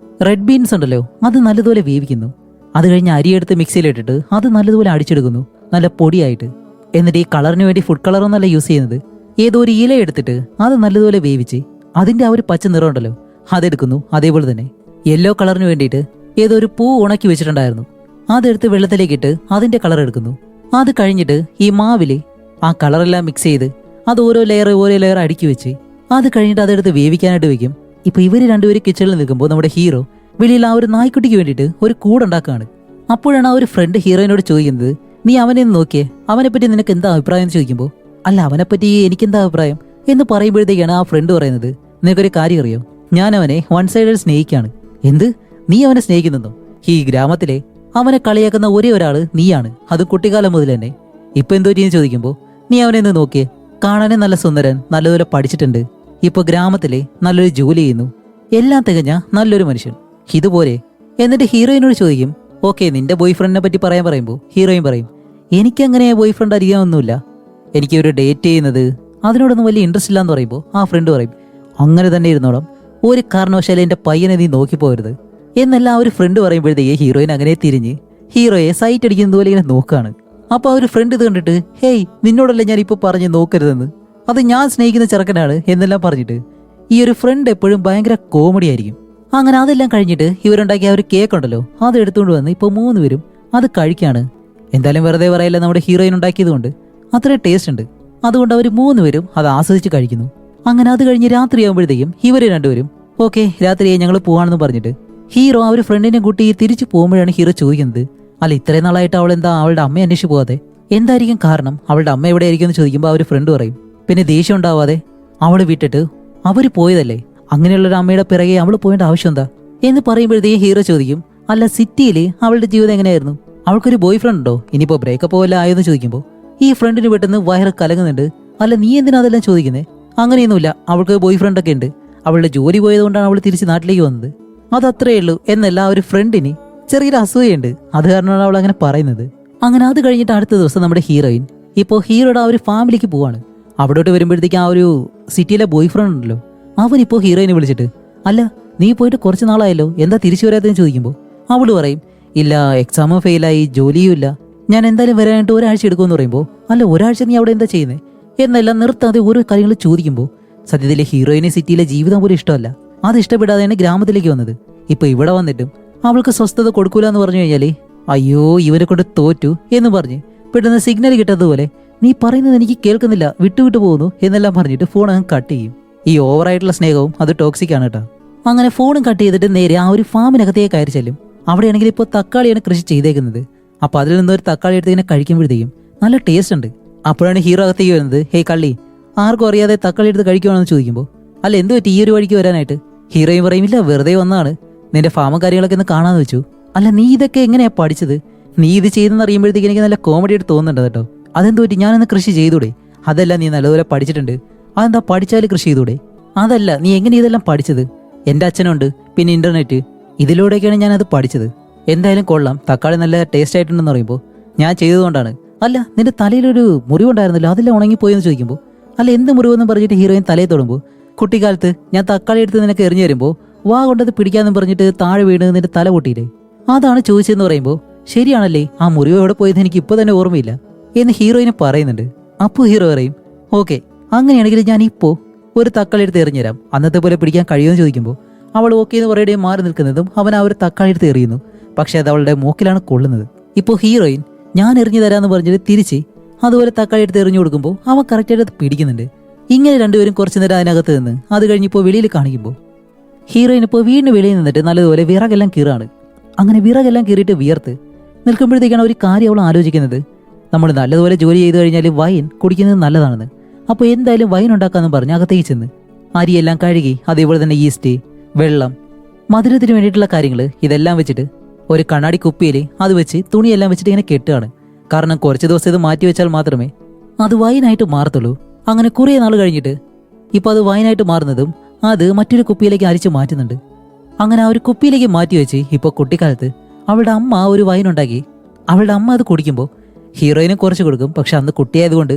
റെഡ് ബീൻസ് ഉണ്ടല്ലോ അത് നല്ലതുപോലെ വേവിക്കുന്നു. അത് കഴിഞ്ഞ് അരിയെടുത്ത് മിക്സിയിലിട്ടിട്ട് അത് നല്ലതുപോലെ അടിച്ചെടുക്കുന്നു, നല്ല പൊടിയായിട്ട്. എന്നിട്ട് ഈ കളറിന് വേണ്ടി ഫുഡ് കളറൊന്നല്ല യൂസ് ചെയ്യുന്നത്, ഏതോ ഒരു ഇല എടുത്തിട്ട് അത് നല്ലതുപോലെ വേവിച്ച് അതിൻ്റെ ആ ഒരു പച്ച നിറം ഉണ്ടല്ലോ അതെടുക്കുന്നു. അതേപോലെ തന്നെ യെല്ലോ കളറിന് വേണ്ടിയിട്ട് ഏതോ ഒരു പൂ ഉണക്കി വെച്ചിട്ടുണ്ടായിരുന്നു. അതെടുത്ത് വെള്ളത്തിലേക്കിട്ട് അതിന്റെ കളർ എടുക്കുന്നു. അത് കഴിഞ്ഞിട്ട് ഈ മാവില് ആ കളറെല്ലാം മിക്സ് ചെയ്ത് അത് ഓരോ ലെയർ അടുക്കി വെച്ച് അത് കഴിഞ്ഞിട്ട് അതെടുത്ത് വേവിക്കാനായിട്ട് വെക്കും. ഇപ്പൊ ഇവര് രണ്ടുപേരും കിച്ചണിൽ നിൽക്കുമ്പോൾ നമ്മുടെ ഹീറോ വെളിയിൽ ആ ഒരു നായ്ക്കുട്ടിക്ക് വേണ്ടിയിട്ട് ഒരു കൂടുണ്ടാക്കുകയാണ്. അപ്പോഴാണ് ആ ഒരു ഫ്രണ്ട് ഹീറോയിനോട് ചോദിക്കുന്നത്, നീ അവനെ നോക്കിയേ, അവനെപ്പറ്റി നിനക്ക് എന്താ അഭിപ്രായം എന്ന് ചോദിക്കുമ്പോൾ, അല്ല അവനെപ്പറ്റി എനിക്കെന്താ അഭിപ്രായം എന്ന് പറയുമ്പോഴത്തേക്കാണ് ആ ഫ്രണ്ട് പറയുന്നത്, നിനക്കൊരു കാര്യം അറിയോ, ഞാൻ അവനെ വൺ സൈഡഡ് സ്നേഹിക്കാണ്. എന്ത്, നീ അവനെ സ്നേഹിക്കുന്നെന്നോ? ഈ ഗ്രാമത്തിലെ അവനെ കളിയാക്കുന്ന ഒരേ ഒരാള് നീയാണ്, അത് കുട്ടിക്കാലം മുതൽ തന്നെ. ഇപ്പൊ എന്തോ ചെയ്യുന്ന ചോദിക്കുമ്പോൾ, നീ അവനെ ഒന്ന് നോക്കിയേ, കാണാനേ നല്ല സുന്ദരൻ, നല്ലതുപോലെ പഠിച്ചിട്ടുണ്ട്, ഇപ്പൊ ഗ്രാമത്തിലെ നല്ലൊരു ജോലി ചെയ്യുന്നു, എല്ലാം തികഞ്ഞ നല്ലൊരു മനുഷ്യൻ, ഇതുപോലെ. എന്നിട്ട് ഹീറോയിനോട് ചോദിക്കും, ഓക്കെ നിന്റെ ബോയ് ഫ്രണ്ടിനെ പറ്റി പറയുമ്പോൾ ഹീറോയിൻ പറയും, എനിക്കങ്ങനെ ബോയ് ഫ്രണ്ട് അറിയാമൊന്നുമില്ല, എനിക്ക് ഒരു ഡേറ്റ് ചെയ്യുന്നത് അതിനോടൊന്നും വലിയ ഇൻട്രസ്റ്റ് ഇല്ലാന്ന് പറയുമ്പോൾ ആ ഫ്രണ്ട് പറയും, അങ്ങനെ തന്നെ ഇരുന്നോളാം, ഒരു കാരണവശാലും എന്റെ പയ്യനെ നീ നോക്കിപ്പോകരുത് എന്നെല്ലാം ആ ഒരു ഫ്രണ്ട് പറയുമ്പോഴത്തേക്ക് ഹീറോയിൻ അങ്ങനെ തിരിഞ്ഞ് ഹീറോയെ സൈറ്റ് അടിക്കുന്നത് പോലെ ഇങ്ങനെ നോക്കുകയാണ്. അപ്പൊ ആ ഒരു ഫ്രണ്ട് ഇത് കണ്ടിട്ട്, ഹേയ് നിന്നോടല്ലേ ഞാൻ ഇപ്പൊ പറഞ്ഞ് നോക്കരുതെന്ന്, അത് ഞാൻ സ്നേഹിക്കുന്ന ചെറുക്കനാണ് എന്നെല്ലാം പറഞ്ഞിട്ട് ഈ ഒരു ഫ്രണ്ട് എപ്പോഴും ഭയങ്കര കോമഡി ആയിരിക്കും. അങ്ങനെ അതെല്ലാം കഴിഞ്ഞിട്ട് ഇവരുണ്ടാക്കിയ ആ ഒരു കേക്ക് ഉണ്ടല്ലോ അത് എടുത്തുകൊണ്ട് വന്ന് ഇപ്പോൾ 3 പേരും അത് കഴിക്കാണ്. എന്തായാലും വെറുതെ പറയില്ല, നമ്മുടെ ഹീറോയിൻ ഉണ്ടാക്കിയത് കൊണ്ട് അത്രയും ടേസ്റ്റ് ഉണ്ട്, അതുകൊണ്ട് അവർ 3 പേരും അത് ആസ്വദിച്ച് കഴിക്കുന്നു. അങ്ങനെ അത് കഴിഞ്ഞ് രാത്രിയാകുമ്പോഴത്തേക്കും ഇവര് രണ്ടുപേരും ഓക്കെ രാത്രിയായി ഞങ്ങൾ പോവാണെന്ന് പറഞ്ഞിട്ട് ഹീറോ ആ ഒരു ഫ്രണ്ടിനെ കൂട്ടി തിരിച്ചു പോകുമ്പോഴാണ് ഹീറോ ചോദിക്കുന്നത്, അല്ല ഇത്രയും നാളായിട്ട് അവൾ എന്താ അവളുടെ അമ്മയെ അന്വേഷിച്ച് പോകാതെ, എന്തായിരിക്കും കാരണം, അവളുടെ അമ്മ എവിടെ ആയിരിക്കും എന്ന് ചോദിക്കുമ്പോൾ ആ ഒരു ഫ്രണ്ട് പറയും, പിന്നെ ദേഷ്യം ഉണ്ടാവാതെ അവള് വിട്ടിട്ട് അവര് പോയതല്ലേ, അങ്ങനെയുള്ള ഒരു അമ്മയുടെ പിറകെ അവള് പോയേണ്ട ആവശ്യം എന്താ എന്ന് പറയുമ്പോഴത്തേക്കും ഹീറോ ചോദിക്കും, അല്ല സിറ്റിയിൽ അവളുടെ ജീവിതം എങ്ങനെയായിരുന്നു, അവൾക്കൊരു ബോയ് ഫ്രണ്ട് ഉണ്ടോ, ഇനിയിപ്പോ ബ്രേക്കപ്പ് പോലെ ആയോന്ന് ചോദിക്കുമ്പോൾ ഈ ഫ്രണ്ടിന് പെട്ടെന്ന് വയറ് കലങ്ങുന്നുണ്ട്. അല്ല നീ എന്തിനാ അതെല്ലാം ചോദിക്കുന്നത്, അങ്ങനെയൊന്നുമില്ല, അവൾക്ക് ബോയ് ഫ്രണ്ട് ഒക്കെ ഉണ്ട്, അവളുടെ ജോലി പോയതുകൊണ്ടാണ് അവൾ തിരിച്ച് നാട്ടിലേക്ക് വന്നത്, അതത്രേ ഉള്ളൂ എന്നല്ല ഒരു ഫ്രണ്ടിന് ചെറിയൊരു അസൂയുണ്ട്, അത് കാരണമാണ് അവൾ അങ്ങനെ പറയുന്നത്. അങ്ങനെ അത് കഴിഞ്ഞിട്ട് അടുത്ത ദിവസം നമ്മുടെ ഹീറോയിൻ ഇപ്പോൾ ഹീറോയുടെ ആ ഒരു ഫാമിലിക്ക് പോവാണ്. അവിടോട്ട് വരുമ്പോഴത്തേക്ക് ആ ഒരു സിറ്റിയിലെ ബോയ് ഫ്രണ്ട് ഉണ്ടല്ലോ അവനിപ്പോൾ ഹീറോയിനെ വിളിച്ചിട്ട്, അല്ല നീ പോയിട്ട് കുറച്ച് നാളായല്ലോ, എന്താ തിരിച്ചു വരാത്തതെന്ന് ചോദിക്കുമ്പോൾ അവള് പറയും, ഇല്ല എക്സാമും ഫെയിലായി, ജോലിയും ഇല്ല, ഞാൻ എന്തായാലും വരാനായിട്ട് ഒരാഴ്ച എടുക്കുമെന്ന് പറയുമ്പോൾ, അല്ല ഒരാഴ്ച നീ അവിടെ എന്താ ചെയ്യുന്നത് എന്നെല്ലാം നിർത്താതെ ഓരോ കാര്യങ്ങൾ ചോദിക്കുമ്പോൾ സത്യത്തിലെ ഹീറോയിനെ സിറ്റിയിലെ ജീവിതം പോലും ഇഷ്ടമല്ല, അത് ഇഷ്ടപ്പെടാതെയാണ് ഗ്രാമത്തിലേക്ക് വന്നത്. ഇപ്പൊ ഇവിടെ വന്നിട്ടും അവൾക്ക് സ്വസ്ഥത കൊടുക്കൂല എന്ന് പറഞ്ഞു കഴിഞ്ഞാല് അയ്യോ ഇവനെ കൊണ്ട് തോറ്റു എന്ന് പറഞ്ഞ് പെട്ടെന്ന് സിഗ്നൽ കിട്ടാത്തതുപോലെ, നീ പറയുന്നത് എനിക്ക് കേൾക്കുന്നില്ല, വിട്ടുവിട്ടു പോകുന്നു എന്നെല്ലാം പറഞ്ഞിട്ട് ഫോൺ അങ്ങ് കട്ട് ചെയ്യും. ഈ ഓവറായിട്ടുള്ള സ്നേഹവും അത് ടോക്സിക് ആണ് കേട്ടോ. അങ്ങനെ ഫോണും കട്ട് ചെയ്തിട്ട് നേരെ ആ ഒരു ഫാമിനകത്തേക്ക് കയറി ചെല്ലും. അവിടെയാണെങ്കിൽ ഇപ്പോൾ തക്കാളിയാണ് കൃഷി ചെയ്തേക്കുന്നത്. അപ്പൊ അതിൽ നിന്നൊരു തക്കാളി എടുത്ത് ഇങ്ങനെ കഴിക്കുമ്പോഴത്തേക്കും നല്ല ടേസ്റ്റ് ഉണ്ട്. അപ്പോഴാണ് ഹീറോ അകത്തേക്ക് വരുന്നത്, ഹേയ് കള്ളി ആർക്കും അറിയാതെ തക്കാളി എടുത്ത് കഴിക്കുവാണെന്ന് ചോദിക്കുമ്പോൾ, അല്ല എന്ത് പറ്റി ഈ ഒരു വഴിക്ക് വരാനായിട്ട്? ഹീറോയും പറയുമില്ല, വെറുതെ വന്നാണ്, നിന്റെ ഫാമും കാര്യങ്ങളൊക്കെ ഒന്ന് കാണാന്ന് വെച്ചു. അല്ല നീ ഇതൊക്കെ എങ്ങനെയാ പഠിച്ചത്, നീ ഇത് ചെയ്തെന്ന് അറിയുമ്പോഴത്തേക്ക് എനിക്ക് നല്ല കോമഡി ആയിട്ട് തോന്നുന്നുണ്ട് കേട്ടോ. അതെന്ത് പറ്റി, ഞാനൊന്ന് കൃഷി ചെയ്തൂടെ? അതല്ല നീ നല്ലതുപോലെ പഠിച്ചിട്ടുണ്ട്, അതെന്താ പഠിച്ചാൽ കൃഷി ചെയ്തൂടെ? അതല്ല നീ എങ്ങനെ ഇതെല്ലാം പഠിച്ചത്? എൻ്റെ അച്ഛനുണ്ട്, പിന്നെ ഇന്റർനെറ്റ്, ഇതിലൂടെയൊക്കെയാണ് ഞാനത് പഠിച്ചത്. എന്തായാലും കൊള്ളാം, തക്കാളി നല്ല ടേസ്റ്റ് ആയിട്ടുണ്ടെന്ന് പറയുമ്പോൾ ഞാൻ ചെയ്തതുകൊണ്ടാണ്. അല്ല നിന്റെ തലയിലൊരു മുറിവുണ്ടായിരുന്നല്ലോ, അതെല്ലാം ഉണങ്ങിപ്പോയെന്ന് ചോദിക്കുമ്പോൾ, അല്ല എന്ത് മുറിവെന്ന് പറഞ്ഞിട്ട് ഹീറോയിൻ തലയിൽ തൊടുമ്പോൾ, കുട്ടിക്കാലത്ത് ഞാൻ തക്കാളി എടുത്ത് നിനക്ക് എറിഞ്ഞു തരുമ്പോൾ വാ കൊണ്ടത് പിടിക്കാന്ന് പറഞ്ഞിട്ട് താഴെ വീണ് നിന്റെ തല പൊട്ടിയില്ലേ, അതാണ് ചോദിച്ചതെന്ന് പറയുമ്പോൾ, ശരിയാണല്ലേ, ആ മുറിവ് എവിടെ പോയത് എനിക്ക് ഇപ്പൊ തന്നെ ഓർമ്മയില്ല എന്ന് ഹീറോയിന് പറയുന്നുണ്ട്. അപ്പോൾ ഹീറോ പറയും, ഓക്കെ അങ്ങനെയാണെങ്കിൽ ഞാൻ ഇപ്പോ ഒരു തക്കാളി എടുത്ത് എറിഞ്ഞുതരാം, അന്നത്തെ പോലെ പിടിക്കാൻ കഴിയുമെന്ന് ചോദിക്കുമ്പോൾ അവൾ ഓക്കെ എന്ന് പറയുകയും മാറി നിൽക്കുന്നതും അവൻ ആ ഒരു തക്കാളി എടുത്ത് എറിയുന്നു. പക്ഷെ അത് അവളുടെ മൂക്കിലാണ് കൊള്ളുന്നത്. ഇപ്പോൾ ഹീറോയിൻ ഞാൻ എറിഞ്ഞു തരാമെന്ന് പറഞ്ഞിട്ട് തിരിച്ച് അതുപോലെ തക്കാളി എടുത്ത് എറിഞ്ഞു കൊടുക്കുമ്പോൾ അവൻ കറക്റ്റായിട്ട് അത് പിടിക്കുന്നുണ്ട്. ഇങ്ങനെ രണ്ടുപേരും കുറച്ചു നേരം അതിനകത്ത് നിന്ന് അത് കഴിഞ്ഞിപ്പോൾ വെളിയിൽ കാണിക്കുമ്പോൾ ഹീറോയിൻ ഇപ്പോൾ വീടിന് വെളിയിൽ നിന്നിട്ട് നല്ലതുപോലെ വിറകെല്ലാം കീറാണ്. അങ്ങനെ വിറകെല്ലാം കീറിയിട്ട് വിയർത്ത് നിൽക്കുമ്പോഴത്തേക്കാണ് ഒരു കാര്യം അവൾ ആലോചിക്കുന്നത്, നമ്മൾ നല്ലതുപോലെ ജോലി ചെയ്ത് കഴിഞ്ഞാൽ വൈൻ കുടിക്കുന്നത് നല്ലതാണെന്ന്. അപ്പോൾ എന്തായാലും വൈൻ ഉണ്ടാക്കാമെന്ന് പറഞ്ഞ് അകത്തേക്ക് ചെന്ന് അരിയെല്ലാം കഴുകി അതേപോലെ തന്നെ ഈസ്റ്റ്, വെള്ളം, മധുരത്തിന് വേണ്ടിയിട്ടുള്ള കാര്യങ്ങൾ ഇതെല്ലാം വെച്ചിട്ട് ഒരു കണ്ണാടി കുപ്പിയിൽ അത് വെച്ച് തുണിയെല്ലാം വെച്ചിട്ട് ഇങ്ങനെ കെട്ടുകയാണ്. കാരണം കുറച്ച് ദിവസം ഇത് മാറ്റി വെച്ചാൽ മാത്രമേ അത് വൈനായിട്ട് മാറത്തുള്ളൂ. അങ്ങനെ കുറേ നാൾ കഴിഞ്ഞിട്ട് ഇപ്പൊ അത് വൈനായിട്ട് മാറുന്നതും അത് മറ്റൊരു കുപ്പിയിലേക്ക് അരിച്ചു മാറ്റുന്നുണ്ട്. അങ്ങനെ ആ ഒരു കുപ്പിയിലേക്ക് മാറ്റി വെച്ച് ഇപ്പോൾ കുട്ടിക്കാലത്ത് അവളുടെ അമ്മ ഒരു വൈൻ ഉണ്ടാക്കി അവളുടെ അമ്മ അത് കുടിക്കുമ്പോൾ ഹീറോയിനും കുറച്ച് കൊടുക്കും. പക്ഷെ അന്ന് കുട്ടിയായതുകൊണ്ട്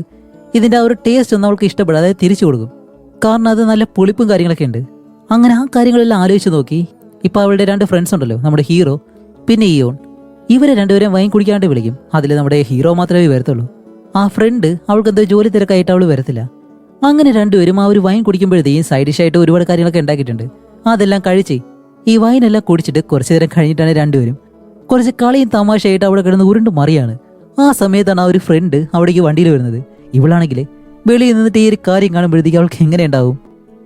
ഇതിന്റെ ആ ഒരു ടേസ്റ്റ് ഒന്നും അവൾക്ക് ഇഷ്ടപ്പെടാതെ തിരിച്ചു കൊടുക്കും. കാരണം അത് നല്ല പുളിപ്പും കാര്യങ്ങളൊക്കെ ഉണ്ട്. അങ്ങനെ ആ കാര്യങ്ങളെല്ലാം ആലോചിച്ച് നോക്കി ഇപ്പൊ അവളുടെ 2 ഫ്രണ്ട്സ് ഉണ്ടല്ലോ, നമ്മുടെ ഹീറോ പിന്നെ ഇയോൺ, ഇവരെ രണ്ടുപേരും വൈൻ കുടിക്കാണ്ട് വിളിക്കും. അതിൽ നമ്മുടെ ഹീറോ മാത്രമേ വരത്തുള്ളൂ. ആ ഫ്രണ്ട് അവൾക്ക് എന്തോ ജോലി തിരക്കായിട്ട് അവൾ വരത്തില്ല. അങ്ങനെ രണ്ടുപേരും ആ ഒരു വൈൻ കുടിക്കുമ്പോഴത്തേക്കും സൈഡ് ഡിഷായിട്ട് ഒരുപാട് കാര്യങ്ങളൊക്കെ ഉണ്ടാക്കിയിട്ടുണ്ട്. അതെല്ലാം കഴിച്ച് ഈ വൈനെല്ലാം കുടിച്ചിട്ട് കുറച്ചു നേരം കഴിഞ്ഞിട്ടാണ് രണ്ടുപേരും കുറച്ച് കളിയും തമാശയായിട്ട് അവിടെ കിടന്ന് ഉരുണ്ട് മറിയാണ്. ആ സമയത്താണ് ആ ഒരു ഫ്രണ്ട് അവിടേക്ക് വണ്ടിയിൽ വരുന്നത്. ഇവളാണെങ്കിൽ വെളിയിൽ നിന്നിട്ട് ഈ ഒരു കാര്യം കാണുമ്പോഴത്തേക്ക് അവൾക്ക് എങ്ങനെ ഉണ്ടാവും?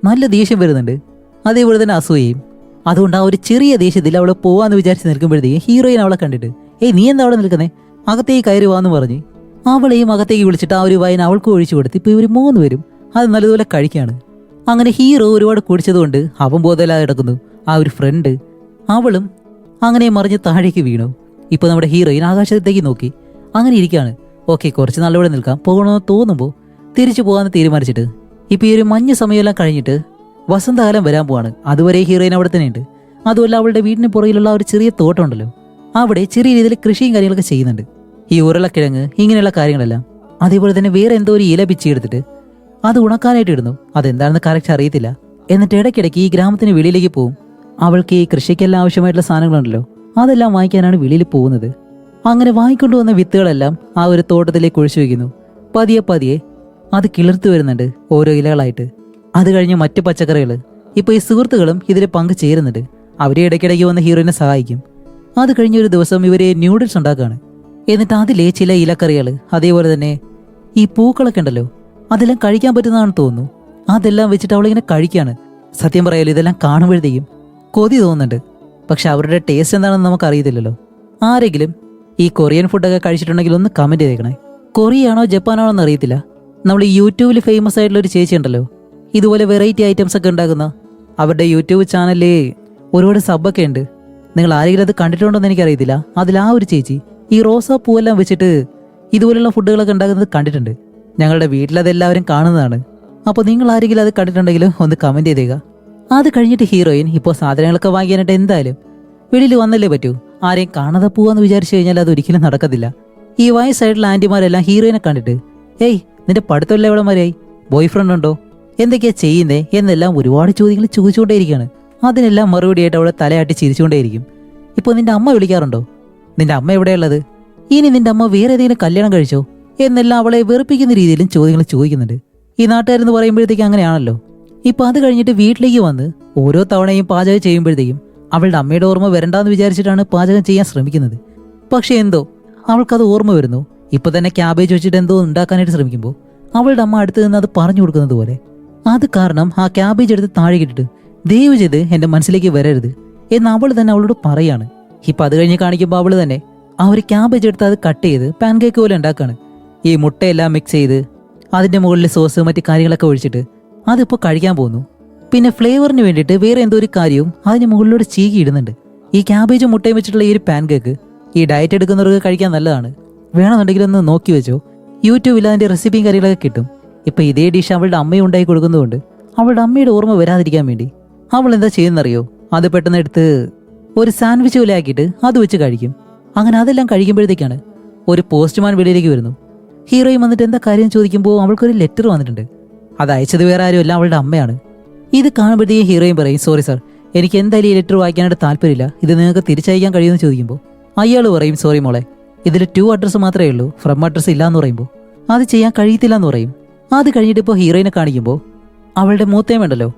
നല്ല ദേഷ്യം വരുന്നുണ്ട്, അതേപോലെ തന്നെ അസൂയയും. അതുകൊണ്ട് ആ ഒരു ചെറിയ ദേഷ്യത്തിൽ അവളെ പോവാന്ന് വിചാരിച്ച് നിൽക്കുമ്പോഴത്തേക്ക് ഹീറോയിൻ അവളെ കണ്ടിട്ട് നീ എന്താ അവിടെ നിൽക്കുന്നേ, അകത്തേക്ക് കയറി വാന്ന് പറഞ്ഞ് അവളെയും അകത്തേക്ക് വിളിച്ചിട്ട് ആ ഒരു വൈൻ അവൾക്ക് ഒഴിച്ചു കൊടുത്ത് ഇപ്പൊ ഇവർ 3 പേരും അത് നല്ലതുപോലെ കഴിക്കാണ്. അങ്ങനെ ഹീറോ ഒരുപാട് കുടിച്ചതുകൊണ്ട് അവൻ ബോധമില്ലാതെ കിടക്കുന്നു. ആ ഒരു ഫ്രണ്ട് അവളും അങ്ങനെ മറിഞ്ഞ് താഴേക്ക് വീണു. ഇപ്പൊ നമ്മുടെ ഹീറോയിൻ ആകാശത്തേക്ക് നോക്കി അങ്ങനെ ഇരിക്കുകയാണ്. ഓക്കെ, കുറച്ച് നല്ലവിടെ നിൽക്കാം, പോകണമെന്ന് തോന്നുമ്പോൾ തിരിച്ചു പോകാമെന്ന് തീരുമാനിച്ചിട്ട് ഇപ്പൊ ഈ ഒരു മഞ്ഞ് സമയമെല്ലാം കഴിഞ്ഞിട്ട് വസന്തകാലം വരാൻ പോവാണ്. അതുവരെ ഹീറോയിൻ അവിടെ തന്നെ ഉണ്ട്. അതുമല്ല അവളുടെ വീടിന് പുറകിലുള്ള ഒരു ചെറിയ തോട്ടം ഉണ്ടല്ലോ, അവിടെ ചെറിയ രീതിയിൽ കൃഷിയും കാര്യങ്ങളൊക്കെ ചെയ്യുന്നുണ്ട്. ഈ ഉരുളക്കിഴങ്ങ് ഇങ്ങനെയുള്ള കാര്യങ്ങളെല്ലാം. അതേപോലെ തന്നെ വേറെ എന്തോ ഒരു ഇല പിച്ചെടുത്തിട്ട് അത് ഉണക്കാനായിട്ട് ഇടുന്നു. അതെന്താണെന്ന് കറക്റ്റ് അറിയത്തില്ല. എന്നിട്ട് ഇടയ്ക്കിടയ്ക്ക് ഈ ഗ്രാമത്തിന് വെളിയിലേക്ക് പോകും. അവൾക്ക് ഈ കൃഷിക്കെല്ലാം ആവശ്യമായിട്ടുള്ള സാധനങ്ങളുണ്ടല്ലോ, അതെല്ലാം വാങ്ങിക്കാനാണ് വെളിയിൽ പോകുന്നത്. അങ്ങനെ വാങ്ങിക്കൊണ്ടുവന്ന വിത്തുകളെല്ലാം ആ ഒരു തോട്ടത്തിലേക്ക് ഒഴിച്ചു വയ്ക്കുന്നു. പതിയെ പതിയെ അത് കിളിർത്തു വരുന്നുണ്ട് ഓരോ ഇലകളായിട്ട്. അത് കഴിഞ്ഞ് മറ്റു പച്ചക്കറികൾ. ഇപ്പൊ ഈ സുഹൃത്തുക്കളും ഇതിൽ പങ്കു ചേരുന്നുണ്ട്. അവരെ ഇടയ്ക്കിടയ്ക്ക് വന്ന് ഹീറോയിനെ സഹായിക്കും. അത് കഴിഞ്ഞ ഒരു ദിവസം ഇവര് ന്യൂഡിൽസ് ഉണ്ടാക്കുകയാണ്. എന്നിട്ട് അതിലെ ചില ഇലക്കറികൾ അതേപോലെ തന്നെ ഈ പൂക്കളൊക്കെ ഉണ്ടല്ലോ, അതെല്ലാം കഴിക്കാൻ പറ്റുന്നതാണെന്ന് തോന്നുന്നു. അതെല്ലാം വെച്ചിട്ട് അവളിങ്ങനെ കഴിക്കുകയാണ്. സത്യം പറയാലോ, ഇതെല്ലാം കാണുമ്പോഴത്തേക്കും കൊതി തോന്നുന്നുണ്ട്. പക്ഷെ അവരുടെ ടേസ്റ്റ് എന്താണെന്ന് നമുക്ക് അറിയത്തില്ലല്ലോ. ആരെങ്കിലും ഈ കൊറിയൻ ഫുഡൊക്കെ കഴിച്ചിട്ടുണ്ടെങ്കിൽ ഒന്ന് കമന്റ് ചെയ്തേക്കണേ. കൊറിയാണോ ജപ്പാനാണോ എന്ന് അറിയത്തില്ല. നമ്മൾ ഈ യൂട്യൂബിൽ ഫേമസ് ആയിട്ടുള്ള ഒരു ചേച്ചി ഉണ്ടല്ലോ, ഇതുപോലെ വെറൈറ്റി ഐറ്റംസ് ഒക്കെ ഉണ്ടാക്കുന്ന. അവരുടെ യൂട്യൂബ് ചാനലിൽ ഒരുപാട് സബ്ബൊക്കെ ഉണ്ട്. നിങ്ങൾ ആരെങ്കിലും അത് കണ്ടിട്ടുണ്ടോ എന്ന് എനിക്കറിയത്തില്ല. അതിൽ ആ ഒരു ചേച്ചി ഈ റോസാ പൂവെല്ലാം വെച്ചിട്ട് ഇതുപോലുള്ള ഫുഡുകളൊക്കെ ഉണ്ടാക്കുന്നത് കണ്ടിട്ടുണ്ട്. ഞങ്ങളുടെ വീട്ടിലതെല്ലാവരും കാണുന്നതാണ്. അപ്പോൾ നിങ്ങൾ ആരെങ്കിലും അത് കണ്ടിട്ടുണ്ടെങ്കിൽ ഒന്ന് കമന്റ് ചെയ്തേക്കുക. അത് കഴിഞ്ഞിട്ട് ഹീറോയിൻ ഇപ്പോൾ സാധനങ്ങളൊക്കെ വാങ്ങിക്കാനായിട്ട് എന്തായാലും വെളിയിൽ വന്നല്ലേ പറ്റൂ. ആരെയും കാണാതെ പോവാന്ന് വിചാരിച്ചു കഴിഞ്ഞാൽ അത് ഒരിക്കലും നടക്കത്തില്ല. ഈ വയസ്സായിട്ടുള്ള ആന്റിമാരെല്ലാം ഹീറോയിനെ കണ്ടിട്ട് നിന്റെ പഠിത്തമില്ല എവിടെ വരെയായി, ബോയ് ഫ്രണ്ട് ഉണ്ടോ, എന്തൊക്കെയാ ചെയ്യുന്നേ എന്നെല്ലാം ഒരുപാട് ചോദ്യങ്ങൾ ചോദിച്ചുകൊണ്ടേയിരിക്കുകയാണ്. അതിനെല്ലാം മറുപടിയായിട്ട് അവളെ തലയാട്ടി ചിരിച്ചുകൊണ്ടേയിരിക്കും. ഇപ്പോൾ നിന്റെ അമ്മ വിളിക്കാറുണ്ടോ, നിന്റെ അമ്മ എവിടെയുള്ളത്, ഇനി നിന്റെ അമ്മ വേറെ ഏതെങ്കിലും കല്യാണം കഴിച്ചോ എന്നെല്ലാം അവളെ വെറുപ്പിക്കുന്ന രീതിയിലും ചോദ്യങ്ങൾ ചോദിക്കുന്നുണ്ട്. ഈ നാട്ടുകാരെന്ന് പറയുമ്പോഴത്തേക്കും അങ്ങനെയാണല്ലോ. ഇപ്പൊ അത് കഴിഞ്ഞിട്ട് വീട്ടിലേക്ക് വന്ന് ഓരോ തവണയും പാചകം ചെയ്യുമ്പോഴത്തേക്കും അവളുടെ അമ്മയുടെ ഓർമ്മ വരണ്ടാന്ന് വിചാരിച്ചിട്ടാണ് പാചകം ചെയ്യാൻ ശ്രമിക്കുന്നത്. പക്ഷെ എന്തോ അവൾക്കത് ഓർമ്മ വരുന്നു. ഇപ്പൊ തന്നെ ക്യാബേജ് വെച്ചിട്ട് എന്തോ ഉണ്ടാക്കാനായിട്ട് ശ്രമിക്കുമ്പോൾ അവളുടെ അമ്മ അടുത്ത് നിന്ന് അത് പറഞ്ഞു കൊടുക്കുന്നത് പോലെ. അത് കാരണം ആ ക്യാബേജ് എടുത്ത് താഴെ ഇട്ടിട്ട് ദയവ് ചെയ്ത് എന്റെ മനസ്സിലേക്ക് വരരുത് എന്ന് അവൾ തന്നെ അവളോട് പറയാണ്. ഇപ്പൊ അത് കഴിഞ്ഞ് കാണിക്കുമ്പോൾ അവള് തന്നെ ആ ഒരു ക്യാബേജ് എടുത്ത് അത് കട്ട് ചെയ്ത് പാൻ കേക്ക് പോലെ ഉണ്ടാക്കാണ്. ഈ മുട്ടയെല്ലാം മിക്സ് ചെയ്ത് അതിന്റെ മുകളിൽ സോസ് മറ്റു കാര്യങ്ങളൊക്കെ ഒഴിച്ചിട്ട് അതിപ്പോൾ കഴിക്കാൻ പോകുന്നു. പിന്നെ ഫ്ലേവറിന് വേണ്ടിയിട്ട് വേറെ എന്തോ ഒരു കാര്യവും അതിന് മുകളിലൂടെ ചീകി ഇടുന്നുണ്ട്. ഈ ക്യാബേജും മുട്ടയും വെച്ചിട്ടുള്ള ഈ ഒരു പാൻ കേക്ക് ഈ ഡയറ്റ് എടുക്കുന്നവർക്ക് കഴിക്കാൻ നല്ലതാണ്. വേണമെന്നുണ്ടെങ്കിൽ ഒന്ന് നോക്കി വെച്ചോ, യൂട്യൂബിൽ അതിന്റെ റെസിപ്പിയും കാര്യങ്ങളൊക്കെ കിട്ടും. ഇപ്പൊ ഇതേ ഡിഷ് അവളുടെ അമ്മയും ഉണ്ടാക്കി കൊടുക്കുന്നതുകൊണ്ട് അവളുടെ അമ്മയുടെ ഓർമ്മ വരാതിരിക്കാൻ വേണ്ടി അവൾ എന്താ ചെയ്യുന്നറിയോ, അത് പെട്ടെന്ന് എടുത്ത് ഒരു സാൻഡ്വിച്ച് പോലെ ആക്കിയിട്ട് അത് വെച്ച് കഴിക്കും. അങ്ങനെ അതെല്ലാം കഴിക്കുമ്പോഴത്തേക്കാണ് ഒരു പോസ്റ്റ്മാൻ വെളിയിലേക്ക് വരുന്നു. ഹീറോയും വന്നിട്ട് എന്താ കാര്യം ചോദിക്കുമ്പോൾ അവൾക്കൊരു ലെറ്റർ വന്നിട്ടുണ്ട്. അത് അയച്ചത് വേറെ ആരുമല്ല, അവളുടെ അമ്മയാണ്. ഇത് കാണുമ്പോഴത്തേക്കും ഹീറോയും പറയും, സോറി സാർ, എനിക്ക് എന്തായാലും ഈ ലെറ്റർ വായിക്കാനായിട്ട് താല്പര്യമില്ല, ഇത് നിങ്ങൾക്ക് തിരിച്ചയക്കാൻ കഴിയുമെന്ന് ചോദിക്കുമ്പോൾ അയാൾ പറയും, സോറി മോളെ, ഇതിൽ 2 അഡ്രസ്സ് മാത്രമേ ഉള്ളൂ, ഫ്രം അഡ്രസ്സ് ഇല്ലാന്ന് പറയുമ്പോൾ അത് ചെയ്യാൻ കഴിയത്തില്ല എന്ന് പറയും. അത് കഴിഞ്ഞിട്ട് ഇപ്പോൾ ഹീറോയിനെ കാണിക്കുമ്പോൾ അവളുടെ മൂത്തേമുണ്ടല്ലോ,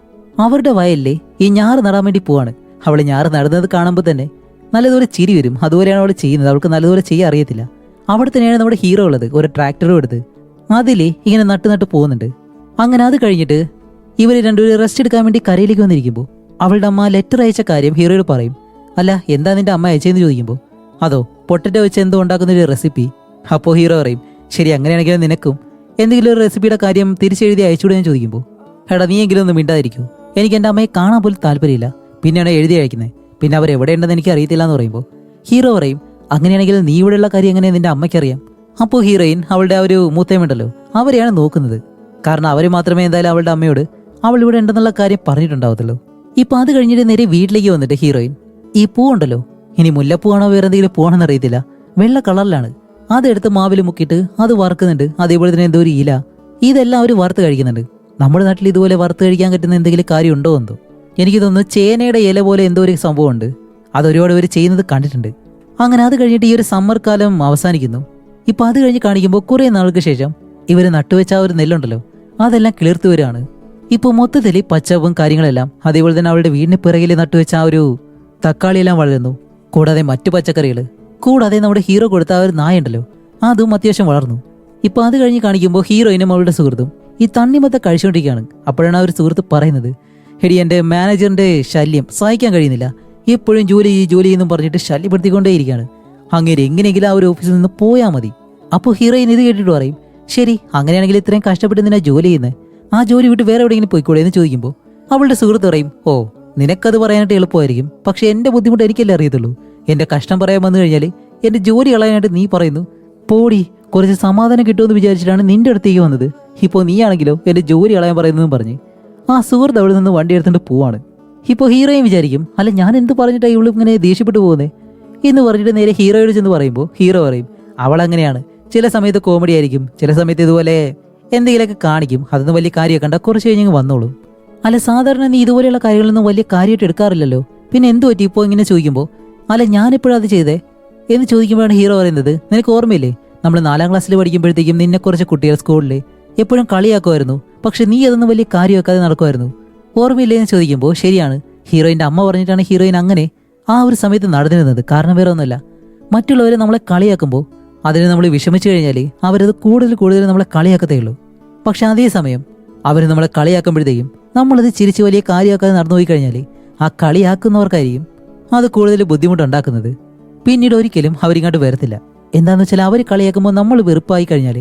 അവരുടെ വയലിലെ ഈ ഞാറ് നടാൻ വേണ്ടി പോവാണ്. അവൾ ഞാറ് നടുന്നത് കാണുമ്പോൾ തന്നെ നല്ലതുപോലെ ചിരി വരും. അതുപോലെയാണ് അവൾ ചെയ്യുന്നത്. അവൾക്ക് നല്ലതുപോലെ ചെയ്യാൻ അറിയത്തില്ല. അവിടെ തന്നെയാണ് നമ്മുടെ ഹീറോ ഉള്ളത്, ഒരു ട്രാക്ടറും എടുത്ത് അതിലേ ഇങ്ങനെ നട്ട് പോകുന്നുണ്ട്. അങ്ങനെ അത് കഴിഞ്ഞിട്ട് ഇവർ രണ്ടുപേരും റെസ്റ്റ് എടുക്കാൻ വേണ്ടി കരയിലേക്ക് വന്നിരിക്കുമ്പോൾ അവളുടെ അമ്മ ലെറ്റർ അയച്ച കാര്യം ഹീറോയോട് പറയും. അല്ല, എന്താ നിന്റെ അമ്മ അയച്ചതെന്ന് ചോദിക്കുമ്പോൾ അതോ പൊട്ടറ്റോ വെച്ച് എന്തോ ഉണ്ടാക്കുന്ന ഒരു റെസിപ്പി. അപ്പോൾ ഹീറോ പറയും, ശരി, അങ്ങനെയാണെങ്കിലും നിനക്കും എന്തെങ്കിലും ഒരു റെസിപ്പിയുടെ കാര്യം തിരിച്ചെഴുതി അയച്ചുകൂടെ എന്ന് ചോദിക്കുമ്പോൾ എടാ നീയെങ്കിലും ഒന്ന് മിണ്ടാതിരിക്കൂ, എനിക്ക് എൻ്റെ അമ്മയെ കാണാൻ പോലും താല്പര്യമില്ല, പിന്നെയാണ് എഴുതി അയക്കുന്നത്, പിന്നെ അവർ എവിടെയുണ്ടെന്ന് എനിക്ക് അറിയത്തില്ല എന്ന് പറയുമ്പോൾ ഹീറോ പറയും, അങ്ങനെയാണെങ്കിൽ നീ ഇവിടെയുള്ള കാര്യം എങ്ങനെ നിന്റെ അമ്മയ്ക്കറിയാം. അപ്പോൾ ഹീറോയിൻ അവളുടെ ആ ഒരു മൂത്തേമുണ്ടല്ലോ അവരെയാണ് നോക്കുന്നത്. കാരണം അവർ മാത്രമേ എന്തായാലും അവളുടെ അമ്മയോട് അവൾ ഇവിടെ ഉണ്ടെന്നുള്ള കാര്യം പറഞ്ഞിട്ടുണ്ടാവത്തുള്ളൂ. ഇപ്പൊ അത് കഴിഞ്ഞിട്ട് നേരെ വീട്ടിലേക്ക് വന്നിട്ട് ഹീറോയിൻ ഈ പൂവുണ്ടല്ലോ, ഇനി മുല്ലപ്പൂവാണോ വേറെ എന്തെങ്കിലും പൂവാണെന്ന് അറിയത്തില്ല, വെള്ള കളറിലാണ്, അതെടുത്ത് മാവിൽ മുക്കിയിട്ട് അത് വറുക്കുന്നുണ്ട്. അതേപോലെ തന്നെ എന്തോ ഒരു ഇല, ഇതെല്ലാം അവർ വറുത്ത് കഴിക്കുന്നുണ്ട്. നമ്മുടെ നാട്ടിൽ ഇതുപോലെ വറുത്ത് കഴിക്കാൻ പറ്റുന്ന എന്തെങ്കിലും കാര്യം ഉണ്ടോ എന്തോ. എനിക്ക് തോന്നുന്നു ചേനയുടെ ഇല പോലെ എന്തോ ഒരു സംഭവം ഉണ്ട്, അത് ഒരുപാട് പേര് ചെയ്യുന്നത് കണ്ടിട്ടുണ്ട്. അങ്ങനെ അത് കഴിഞ്ഞിട്ട് ഈ ഒരു സമ്മർ കാലം അവസാനിക്കുന്നു. ഇപ്പൊ അത് കഴിഞ്ഞ് കാണിക്കുമ്പോൾ കുറെ നാൾക്ക് ശേഷം ഇവര് നട്ടുവെച്ച ആ ഒരു നെല്ലുണ്ടല്ലോ അതെല്ലാം കിളിർത്തു വരികയാണ്. ഇപ്പൊ മൊത്തത്തിൽ പച്ചവും കാര്യങ്ങളെല്ലാം, അതേപോലെ തന്നെ അവളുടെ വീടിന് പിറകിൽ നട്ടുവെച്ച ആ ഒരു തക്കാളിയെല്ലാം വളരുന്നു. കൂടാതെ മറ്റു പച്ചക്കറികൾ, കൂടാതെ നമ്മുടെ ഹീറോ കൊടുത്ത ആ ഒരു നായ ഉണ്ടല്ലോ, അതും അത്യാവശ്യം വളർന്നു. ഇപ്പൊ അത് കഴിഞ്ഞ് കാണിക്കുമ്പോൾ ഹീറോയിനും അവളുടെ സുഹൃത്തും ഈ തണ്ണിമത്ത കഴിച്ചുകൊണ്ടിരിക്കുകയാണ്. അപ്പോഴാണ് ആ ഒരു സുഹൃത്ത് പറയുന്നത്, എടി എൻ്റെ മാനേജറിന്റെ ശല്യം സഹിക്കാൻ കഴിയുന്നില്ല, എപ്പോഴും ജോലി എന്നും പറഞ്ഞിട്ട് ശല്യപ്പെടുത്തിക്കൊണ്ടേയിരിക്കുകയാണ്, അങ്ങനെ എങ്ങനെയെങ്കിലും ആ ഒരു ഓഫീസിൽ നിന്ന് പോയാൽ മതി. അപ്പോൾ ഹീറോയിൻ ഇത് കേട്ടിട്ട് പറയും, ശരി അങ്ങനെയാണെങ്കിൽ ഇത്രയും കഷ്ടപ്പെട്ട് നിന്നെ ജോലി ചെയ്യുന്നത്, ആ ജോലി വിട്ട് വേറെ എവിടെയെങ്കിലും പോയിക്കൂടെ എന്ന് ചോദിക്കുമ്പോൾ അവളുടെ സുഹൃത്ത് പറയും, ഓ നിനക്കത് പറയാനായിട്ട് എളുപ്പമായിരിക്കും, പക്ഷെ എൻ്റെ ബുദ്ധിമുട്ട് എനിക്കല്ലേ അറിയത്തുള്ളൂ. എൻ്റെ കഷ്ടം പറയാൻ വന്നു കഴിഞ്ഞാൽ എൻ്റെ ജോലി കളയാനായിട്ട് നീ പറയുന്നു, പോടി, കുറച്ച് സമാധാനം കിട്ടുമെന്ന് വിചാരിച്ചിട്ടാണ് നിന്റെ അടുത്തേക്ക് വന്നത്, ഇപ്പോൾ നീയാണെങ്കിലോ എൻ്റെ ജോലി കളയാൻ പറയുന്നതെന്ന് പറഞ്ഞ് ആ സുഹൃത്ത് അവിടെ നിന്ന് വണ്ടി എടുത്തുകൊണ്ട് പോവാണ്. ഇപ്പോൾ ഹീറോയും വിചാരിക്കും, അല്ല ഞാൻ എന്ത് പറഞ്ഞിട്ടാണ് ഇവള് ഇങ്ങനെ ദേഷ്യപ്പെട്ടു പോകുന്നത് എന്ന് പറഞ്ഞിട്ട് നേരെ ഹീറോയോട് ചെന്ന് പറയുമ്പോൾ ഹീറോ പറയും, അവൾ അങ്ങനെയാണ്, ചില സമയത്ത് കോമഡി ആയിരിക്കും, ചില സമയത്ത് ഇതുപോലെ എന്തെങ്കിലുമൊക്കെ കാണിക്കും, അതൊന്നും വലിയ കാര്യമൊക്കെ കണ്ട കുറച്ച് കഴിഞ്ഞ് വന്നോളൂ. അല്ല സാധാരണ നീ ഇതുപോലെയുള്ള കാര്യങ്ങളൊന്നും വലിയ കാര്യമായിട്ട് എടുക്കാറില്ലല്ലോ, പിന്നെ എന്തു പറ്റി ഇപ്പോൾ ഇങ്ങനെ ചോദിക്കുമ്പോൾ, അല്ല ഞാനെപ്പോഴും അത് ചെയ്തേ എന്ന് ചോദിക്കുമ്പോഴാണ് ഹീറോ പറയുന്നത്, നിനക്ക് ഓർമ്മയില്ലേ നമ്മൾ 4ാം ക്ലാസ്സിൽ പഠിക്കുമ്പോഴത്തേക്കും നിന്നെ കുറച്ച് കുട്ടികൾ സ്കൂളിൽ എപ്പോഴും കളിയാക്കുമായിരുന്നു, പക്ഷെ നീ അതൊന്നും വലിയ കാര്യമാക്കാതെ നടക്കുമായിരുന്നു, ഓർമ്മയില്ലേ എന്ന് ചോദിക്കുമ്പോൾ ശരിയാണ്, ഹീറോയിൻ്റെ അമ്മ പറഞ്ഞിട്ടാണ് ഹീറോയിൻ അങ്ങനെ ആ ഒരു സമയത്ത് നടന്നിരുന്നത്. കാരണം വേറെ ഒന്നുമല്ല, മറ്റുള്ളവരെ നമ്മളെ കളിയാക്കുമ്പോൾ അതിന് നമ്മൾ വിഷമിച്ചു കഴിഞ്ഞാൽ അവരത് കൂടുതൽ നമ്മളെ കളിയാക്കത്തേ ഉള്ളൂ. പക്ഷെ അതേസമയം അവർ നമ്മളെ കളിയാക്കുമ്പോഴത്തേക്കും നമ്മളത് ചിരിച്ച് വലിയ കാര്യമാക്കാതെ നടന്നു പോയി കഴിഞ്ഞാൽ ആ കളിയാക്കുന്നവർക്കായിരിക്കും അത് കൂടുതൽ ബുദ്ധിമുട്ടുണ്ടാക്കുന്നത്. പിന്നീട് ഒരിക്കലും അവരിങ്ങോട്ട് വരത്തില്ല. എന്താണെന്ന് വെച്ചാൽ അവർ കളിയാക്കുമ്പോൾ നമ്മൾ വെറുപ്പായി കഴിഞ്ഞാൽ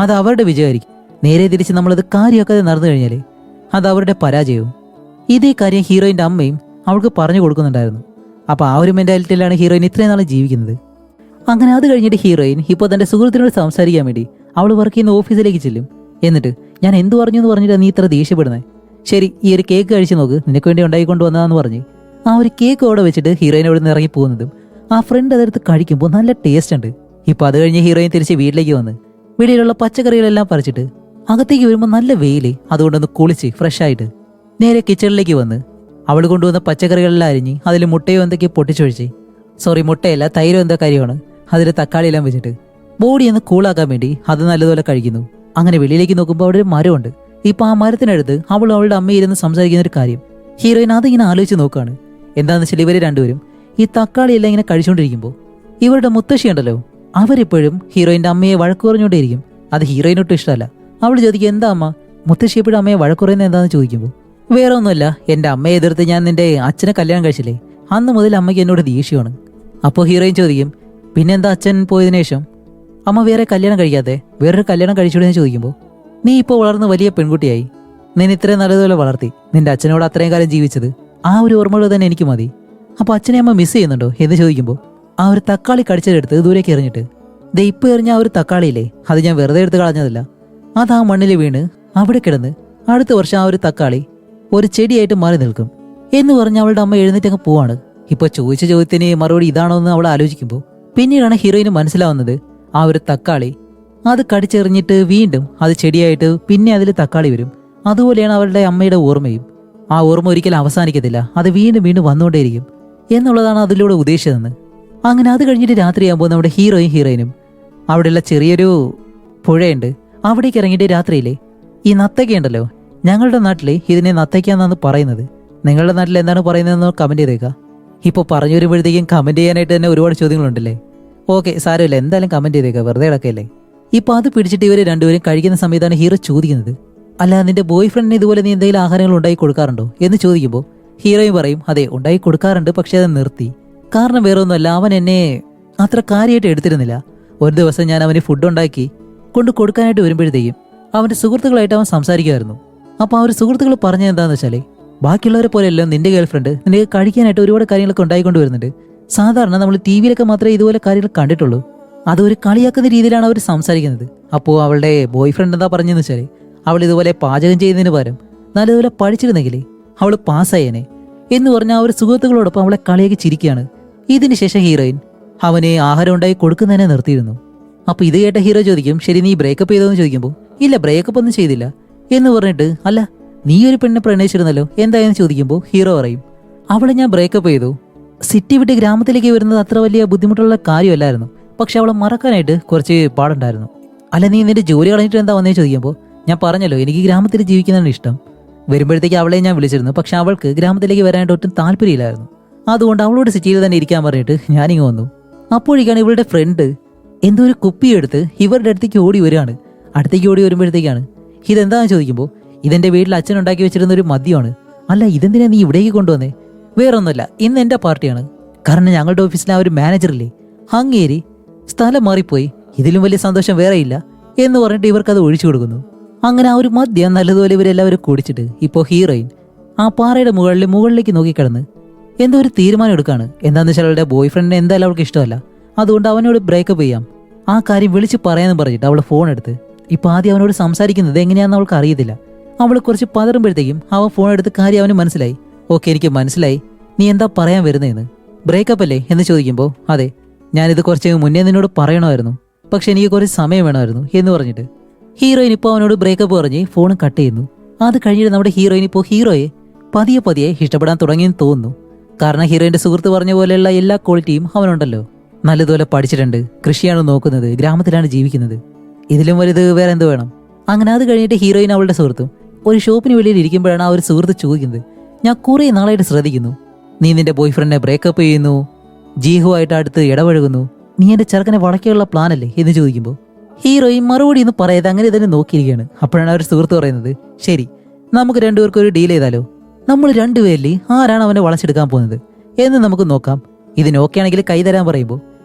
അത് അവരുടെ വിജയമായിരിക്കും. നേരെ തിരിച്ച് നമ്മളത് കാര്യമാക്കാതെ നടന്നു കഴിഞ്ഞാൽ അത് അവരുടെ പരാജയവും. ഇതേ കാര്യം ഹീറോയിൻ്റെ അമ്മയും അവൾക്ക് പറഞ്ഞു കൊടുക്കുന്നുണ്ടായിരുന്നു. അപ്പോൾ ആ ഒരു മെൻറ്റാലിറ്റിയിലാണ് ഹീറോയിൻ ഇത്രയും നാളെ ജീവിക്കുന്നത്. അങ്ങനെ അത് കഴിഞ്ഞിട്ട് ഹീറോയിൻ ഇപ്പോൾ തൻ്റെ സുഹൃത്തിനോട് സംസാരിക്കാൻ വേണ്ടി അവൾ വർക്ക് ചെയ്യുന്ന ഓഫീസിലേക്ക് ചെല്ലും. എന്നിട്ട് ഞാൻ എന്തു പറഞ്ഞു എന്ന് പറഞ്ഞിട്ടാണ് നീ ഇത്ര ദേഷ്യപ്പെടുന്നത്, ശരി ഈ ഒരു കേക്ക് കഴിച്ചു നോക്ക്, നിനക്ക് വേണ്ടി ഉണ്ടായിക്കൊണ്ട് വന്നതാന്ന് പറഞ്ഞ് ആ ഒരു കേക്ക് അവിടെ വെച്ചിട്ട് ഹീറോയിൻ അവിടെ നിന്ന് ഇറങ്ങി പോകുന്നതും ആ ഫ്രണ്ട് അതെടുത്ത് കഴിക്കുമ്പോൾ നല്ല ടേസ്റ്റ് ഉണ്ട്. ഇപ്പോൾ അത് കഴിഞ്ഞ് ഹീറോയിൻ തിരിച്ച് വീട്ടിലേക്ക് വന്ന് വീട്ടിലുള്ള പച്ചക്കറികളെല്ലാം പറിച്ചിട്ട് അകത്തേക്ക് വരുമ്പോൾ നല്ല വെയില്, അതുകൊണ്ടൊന്ന് കുളിച്ച് ഫ്രഷ് ആയിട്ട് നേരെ കിച്ചണിലേക്ക് വന്ന് അവൾ കൊണ്ടുവന്ന പച്ചക്കറികളെല്ലാം അരിഞ്ഞ് അതിൽ മുട്ടയോ എന്തൊക്കെയോ പൊട്ടിച്ചൊഴിച്ച്, സോറി മുട്ടയല്ല തൈരോ എന്താ കാര്യമാണ്, അതിൽ തക്കാളിയെല്ലാം വെച്ചിട്ട് ബോഡി ഒന്ന് കൂളാക്കാൻ വേണ്ടി അത് നല്ലതുപോലെ കഴിക്കുന്നു. അങ്ങനെ വെളിയിലേക്ക് നോക്കുമ്പോൾ അവിടെ ഒരു മരമുണ്ട്. ഇപ്പൊ ആ മരത്തിനടുത്ത് അവൾ അവളുടെ അമ്മ ഇരുന്ന് സംസാരിക്കുന്ന ഒരു കാര്യം ഹീറോയിൻ അതിങ്ങനെ ആലോചിച്ച് നോക്കുകയാണ്. എന്താണെന്ന് വെച്ചാൽ ഇവർ രണ്ടുപേരും ഈ തക്കാളിയെല്ലാം ഇങ്ങനെ കഴിച്ചുകൊണ്ടിരിക്കുമ്പോൾ ഇവരുടെ മുത്തശ്ശി ഉണ്ടല്ലോ, അവരെപ്പോഴും ഹീറോയിൻ്റെ അമ്മയെ വഴക്ക് പറഞ്ഞുകൊണ്ടേയിരിക്കും. അത് ഹീറോയിനൊട്ടും ഇഷ്ടമല്ല. അവൾ ചോദിക്കും, എന്താ അമ്മ മുത്തശ്ശി എപ്പോഴും അമ്മയെ വഴക്ക് പറയുന്നത് എന്താണെന്ന് ചോദിക്കുമ്പോൾ, വേറെ ഒന്നുമല്ല, എൻ്റെ അമ്മയെ എതിർത്ത് ഞാൻ നിന്റെ അച്ഛനെ കല്യാണം കഴിച്ചില്ലേ, അന്ന് മുതൽ അമ്മയ്ക്ക് എന്നോട് ദേഷ്യമാണ്. അപ്പോൾ ഹീറോയിൻ ചോദിക്കും, പിന്നെന്താ അച്ഛൻ പോയതിനു ശേഷം അമ്മ വേറെ കല്യാണം കഴിക്കാതെ വേറൊരു കല്യാണം കഴിച്ചുവിടുന്ന് ചോദിക്കുമ്പോൾ, നീ ഇപ്പോൾ വളർന്ന് വലിയ പെൺകുട്ടിയായി, നിന്നെ ഇത്രയും നല്ലതുപോലെ വളർത്തി, നിന്റെ അച്ഛനോട് അത്രയും കാലം ജീവിച്ചത് ആ ഒരു ഓർമ്മകൾ തന്നെ എനിക്ക് മതി. അപ്പോൾ അച്ഛനെ അമ്മ മിസ് ചെയ്യുന്നുണ്ടോ എന്ന് ചോദിക്കുമ്പോൾ, ആ ഒരു തക്കാളി കടിച്ചെടുത്ത് ദൂരേക്ക് എറിഞ്ഞിട്ട്, ദേ ഇപ്പോൾ എറിഞ്ഞ ആ ഒരു തക്കാളിയില്ലേ, അത് ഞാൻ വെറുതെ എടുത്ത് കളഞ്ഞതല്ല, അത് ആ മണ്ണിൽ വീണ് അവിടെ കിടന്ന് അടുത്ത വർഷം ആ ഒരു തക്കാളി ഒരു ചെടിയായിട്ട് മാറി നിൽക്കും എന്ന് പറഞ്ഞ് അവളുടെ അമ്മ എഴുന്നേറ്റങ്ങ് പോവാണ്. ഇപ്പോൾ ചോദിച്ച ചോദ്യത്തിന് മറുപടി ഇതാണോ എന്ന് അവൾ ആലോചിക്കുമ്പോൾ പിന്നീടാണ് ഹീറോയിന് മനസ്സിലാവുന്നത്, ആ ഒരു തക്കാളി അത് കടിച്ചെറിഞ്ഞിട്ട് വീണ്ടും അത് ചെടിയായിട്ട് പിന്നെ അതിൽ തക്കാളി വരും. അതുപോലെയാണ് അവളുടെ അമ്മയുടെ ഓർമ്മയും. ആ ഓർമ്മ ഒരിക്കലും അവസാനിക്കത്തില്ല, അത് വീണ്ടും വീണ്ടും വന്നുകൊണ്ടേയിരിക്കും എന്നുള്ളതാണ് അതിലൂടെ ഉദ്ദേശിച്ചതെന്ന്. അങ്ങനെ അത് കഴിഞ്ഞിട്ട് രാത്രിയാകുമ്പോൾ നമ്മുടെ ഹീറോയിനും അവിടെയുള്ള ചെറിയൊരു പുഴയുണ്ട്, അവിടേക്ക് ഇറങ്ങിയിട്ട് രാത്രിയിലെ ഈ നത്തക്ക ഉണ്ടല്ലോ, ഞങ്ങളുടെ നാട്ടിൽ ഇതിനെ നത്തയ്ക്കാന്നാണ് പറയുന്നത്, നിങ്ങളുടെ നാട്ടിൽ എന്താണ് പറയുന്നതെന്ന് കമൻറ്റ് ചെയ്തേക്കാം. ഇപ്പോൾ പറഞ്ഞു വരുമ്പോഴത്തേക്കും കമൻറ്റ് ചെയ്യാനായിട്ട് തന്നെ ഒരുപാട് ചോദ്യങ്ങളുണ്ടല്ലേ. ഓക്കെ സാരമില്ല, എന്തായാലും കമൻറ്റ് ചെയ്തേക്കാം, വെറുതെ കിടക്കല്ലേ. ഇപ്പോൾ അത് പിടിച്ചിട്ട് ഇവർ രണ്ടുപേരും കഴിക്കുന്ന സമയത്താണ് ഹീറോ ചോദിക്കുന്നത്, അല്ല നിന്റെ ബോയ് ഫ്രണ്ടിന് ഇതുപോലെ നീ എന്തെങ്കിലും ആഹാരങ്ങൾ ഉണ്ടാക്കി കൊടുക്കാറുണ്ടോ എന്ന് ചോദിക്കുമ്പോൾ ഹീറോയും പറയും, അതെ ഉണ്ടാക്കി കൊടുക്കാറുണ്ട്, പക്ഷെ അത് നിർത്തി. കാരണം വേറെ ഒന്നുമല്ല, അവൻ എന്നെ അത്ര കാര്യമായിട്ട് എടുത്തിരുന്നില്ല. ഒരു ദിവസം ഞാൻ അവന് ഫുഡ് ഉണ്ടാക്കി കൊണ്ട് കൊടുക്കാനായിട്ട് വരുമ്പോഴത്തേക്കും അവൻ്റെ സുഹൃത്തുക്കളായിട്ട് അവൻ സംസാരിക്കുമായിരുന്നു. അപ്പോൾ ആ ഒരു സുഹൃത്തുക്കൾ പറഞ്ഞത് എന്താണെന്ന് വെച്ചാൽ, ബാക്കിയുള്ളവരെ പോലെയല്ലോ നിന്റെ ഗേൾഫ്രണ്ട് നിനക്ക് കഴിക്കാനായിട്ട് ഒരുപാട് കാര്യങ്ങളൊക്കെ ഉണ്ടായിക്കൊണ്ട് വരുന്നുണ്ട്. സാധാരണ നമ്മൾ ടി വിയിലൊക്കെ മാത്രമേ ഇതുപോലെ കാര്യങ്ങൾ കണ്ടിട്ടുള്ളൂ. അതൊരു കളിയാക്കുന്ന രീതിയിലാണ് അവർ സംസാരിക്കുന്നത്. അപ്പോൾ അവളുടെ ബോയ് ഫ്രണ്ട് എന്താ പറഞ്ഞതെന്ന് വെച്ചാൽ, അവൾ ഇതുപോലെ പാചകം ചെയ്യുന്നതിന് പകരം നല്ലതുപോലെ പഠിച്ചിരുന്നെങ്കിൽ അവൾ പാസ്സായേനെ എന്ന് പറഞ്ഞ ആ ഒരു സുഹൃത്തുക്കളോടൊപ്പം അവളെ കളിയാക്കി ചിരിക്കുകയാണ്. ഇതിന് ശേഷം ഹീറോയിൻ അവന് ആഹാരം ഉണ്ടായി കൊടുക്കുന്നതിനെ നിർത്തിയിരുന്നു. അപ്പോൾ ഇത് കേട്ട ഹീറോ ചോദിക്കും, ശരി നീ ബ്രേക്കപ്പ് ചെയ്തോന്ന് ചോദിക്കുമ്പോൾ, ഇല്ല ബ്രേക്കപ്പ് ഒന്നും ചെയ്തില്ല എന്ന് പറഞ്ഞിട്ട്, അല്ല നീ ഒരു പെണ്ണിനെ പ്രണയിച്ചിരുന്നല്ലോ എന്തായെന്ന് ചോദിക്കുമ്പോൾ ഹീറോ പറയും, അവളെ ഞാൻ ബ്രേക്കപ്പ് ചെയ്തു. സിറ്റി വിട്ട് ഗ്രാമത്തിലേക്ക് വരുന്നത് അത്ര വലിയ ബുദ്ധിമുട്ടുള്ള കാര്യമല്ലായിരുന്നു, പക്ഷെ അവളെ മറക്കാനായിട്ട് കുറച്ച് പാടുണ്ടായിരുന്നു. അല്ല നീ നിന്റെ ജോലി കളഞ്ഞിട്ട് എന്താ വന്നേ ചോദിക്കുമ്പോൾ, ഞാൻ പറഞ്ഞല്ലോ എനിക്ക് ഗ്രാമത്തിൽ ജീവിക്കുന്നതാണ് ഇഷ്ടം. വരുമ്പോഴത്തേക്ക് അവളെ ഞാൻ വിളിച്ചിരുന്നു, പക്ഷെ അവൾക്ക് ഗ്രാമത്തിലേക്ക് വരാനായിട്ട് ഒട്ടും താല്പര്യമില്ലായിരുന്നു. അതുകൊണ്ട് അവളോട് സിറ്റിയിൽ തന്നെ ഇരിക്കാൻ പറഞ്ഞിട്ട് ഞാനിങ്ങ് വന്നു. അപ്പോഴേക്കാണ് ഇവളുടെ ഫ്രണ്ട് എന്തോ ഒരു കുപ്പിയെടുത്ത് ഇവരുടെ അടുത്തേക്ക് ഓടി വരികയാണ്. അടുത്തേക്ക് ഓടി വരുമ്പോഴത്തേക്കാണ് ഇതെന്താണെന്ന് ചോദിക്കുമ്പോൾ ഇതെന്റെ വീട്ടിൽ അച്ഛൻ ഉണ്ടാക്കി വെച്ചിരുന്ന ഒരു മദ്യമാണ്. അല്ല, ഇതെന്തിനാ നീ ഇവിടേക്ക് കൊണ്ടുവന്നേ? വേറൊന്നുമല്ല, ഇന്ന് എന്റെ പാർട്ടിയാണ്. കാരണം ഞങ്ങളുടെ ഓഫീസിലെ ആ ഒരു മാനേജറില്ലേ, അങ്ങേരി സ്ഥലം മാറിപ്പോയി, ഇതിലും വലിയ സന്തോഷം വേറെയില്ല എന്ന് പറഞ്ഞിട്ട് ഇവർക്കത് ഒഴിച്ചു കൊടുക്കുന്നു. അങ്ങനെ ആ ഒരു മദ്യം നല്ലതുപോലെ ഇവരെല്ലാവരും കുടിച്ചിട്ട് ഇപ്പോൾ ഹീറോയിൻ ആ പാറയുടെ മുകളിലേക്ക് നോക്കിക്കിടന്ന് എന്തോ ഒരു തീരുമാനം എടുക്കാണ്. എന്താണെന്ന് വെച്ചാൽ അവളുടെ ബോയ് ഫ്രണ്ടിനെ എന്തായാലും അവൾക്ക് ഇഷ്ടമല്ല. അതുകൊണ്ട് അവനോട് ബ്രേക്കപ്പ് ചെയ്യാം, ആ കാര്യം വിളിച്ച് പറയാമെന്ന് പറഞ്ഞിട്ട് അവൾ ഫോൺ എടുത്ത് ഇപ്പൊ ആദ്യം അവനോട് സംസാരിക്കുന്നത് എങ്ങനെയാണെന്ന് അവൾക്ക് അറിയത്തില്ല. അവൾ കുറച്ച് പതറുമ്പോഴത്തേക്കും അവൻ ഫോൺ എടുത്ത് കാര്യം അവന് മനസ്സിലായി. ഓക്കെ, എനിക്ക് മനസ്സിലായി, നീ എന്താ പറയാൻ വരുന്നതെന്ന്. ബ്രേക്കപ്പ് അല്ലേ എന്ന് ചോദിക്കുമ്പോൾ അതെ, ഞാനിത് കുറച്ച് മുന്നേ നിന്നോട് പറയണമായിരുന്നു, പക്ഷെ എനിക്ക് കുറച്ച് സമയം വേണമായിരുന്നു എന്ന് പറഞ്ഞിട്ട് ഹീറോയിൻ ഇപ്പോൾ അവനോട് ബ്രേക്കപ്പ് പറഞ്ഞ് ഫോൺ കട്ട് ചെയ്യുന്നു. അത് കഴിഞ്ഞിട്ട് നമ്മുടെ ഹീറോയിൻ ഇപ്പോൾ ഹീറോയെ പതിയെ ഇഷ്ടപ്പെടാൻ തുടങ്ങിയെന്ന് തോന്നുന്നു. കാരണം ഹീറോയിന്റെ സുഹൃത്ത് പറഞ്ഞ പോലെയുള്ള എല്ലാ ക്വാളിറ്റിയും അവനുണ്ടല്ലോ. നല്ലതുപോലെ പഠിച്ചിട്ടുണ്ട്, കൃഷിയാണ് നോക്കുന്നത്, ഗ്രാമത്തിലാണ് ജീവിക്കുന്നത്, ഇതിലും വലുത് വേറെ എന്ത് വേണം? അങ്ങനെ അത് കഴിഞ്ഞിട്ട് ഹീറോയിൻ അവളുടെ സുഹൃത്തും ഒരു ഷോപ്പിന് വെളിയിൽ ഇരിക്കുമ്പോഴാണ് ആ ഒരു സുഹൃത്ത് ചോദിക്കുന്നത്, ഞാൻ കുറേ നാളായിട്ട് ശ്രദ്ധിക്കുന്നു, നീ നിന്റെ ബോയ് ഫ്രണ്ടിനെ ബ്രേക്കപ്പ് ചെയ്യുന്നു, ജീഹുവായിട്ട് അടുത്ത് ഇടപഴകുന്നു, നീ എന്റെ ചെറുക്കനെ വളയ്ക്കാനുള്ള പ്ലാൻ അല്ലേ എന്ന് ചോദിക്കുമ്പോൾ ഹീറോയിൻ മറുപടി ഒന്നും പറയാതെ അങ്ങനെ തന്നെ നോക്കിയിരിക്കുകയാണ്. അപ്പോഴാണ് അവർ സുഹൃത്ത് പറയുന്നത്, ശരി, നമുക്ക് രണ്ടുപേർക്കും ഒരു ഡീൽ ചെയ്താലോ? നമ്മൾ രണ്ടുപേരിൽ ആരാണ് അവനെ വളച്ചെടുക്കാൻ പോകുന്നത് എന്ന് നമുക്ക് നോക്കാം. ഇതിന് ഓക്കെ ആണെങ്കിൽ കൈ തരാൻ പറയുമ്പോൾ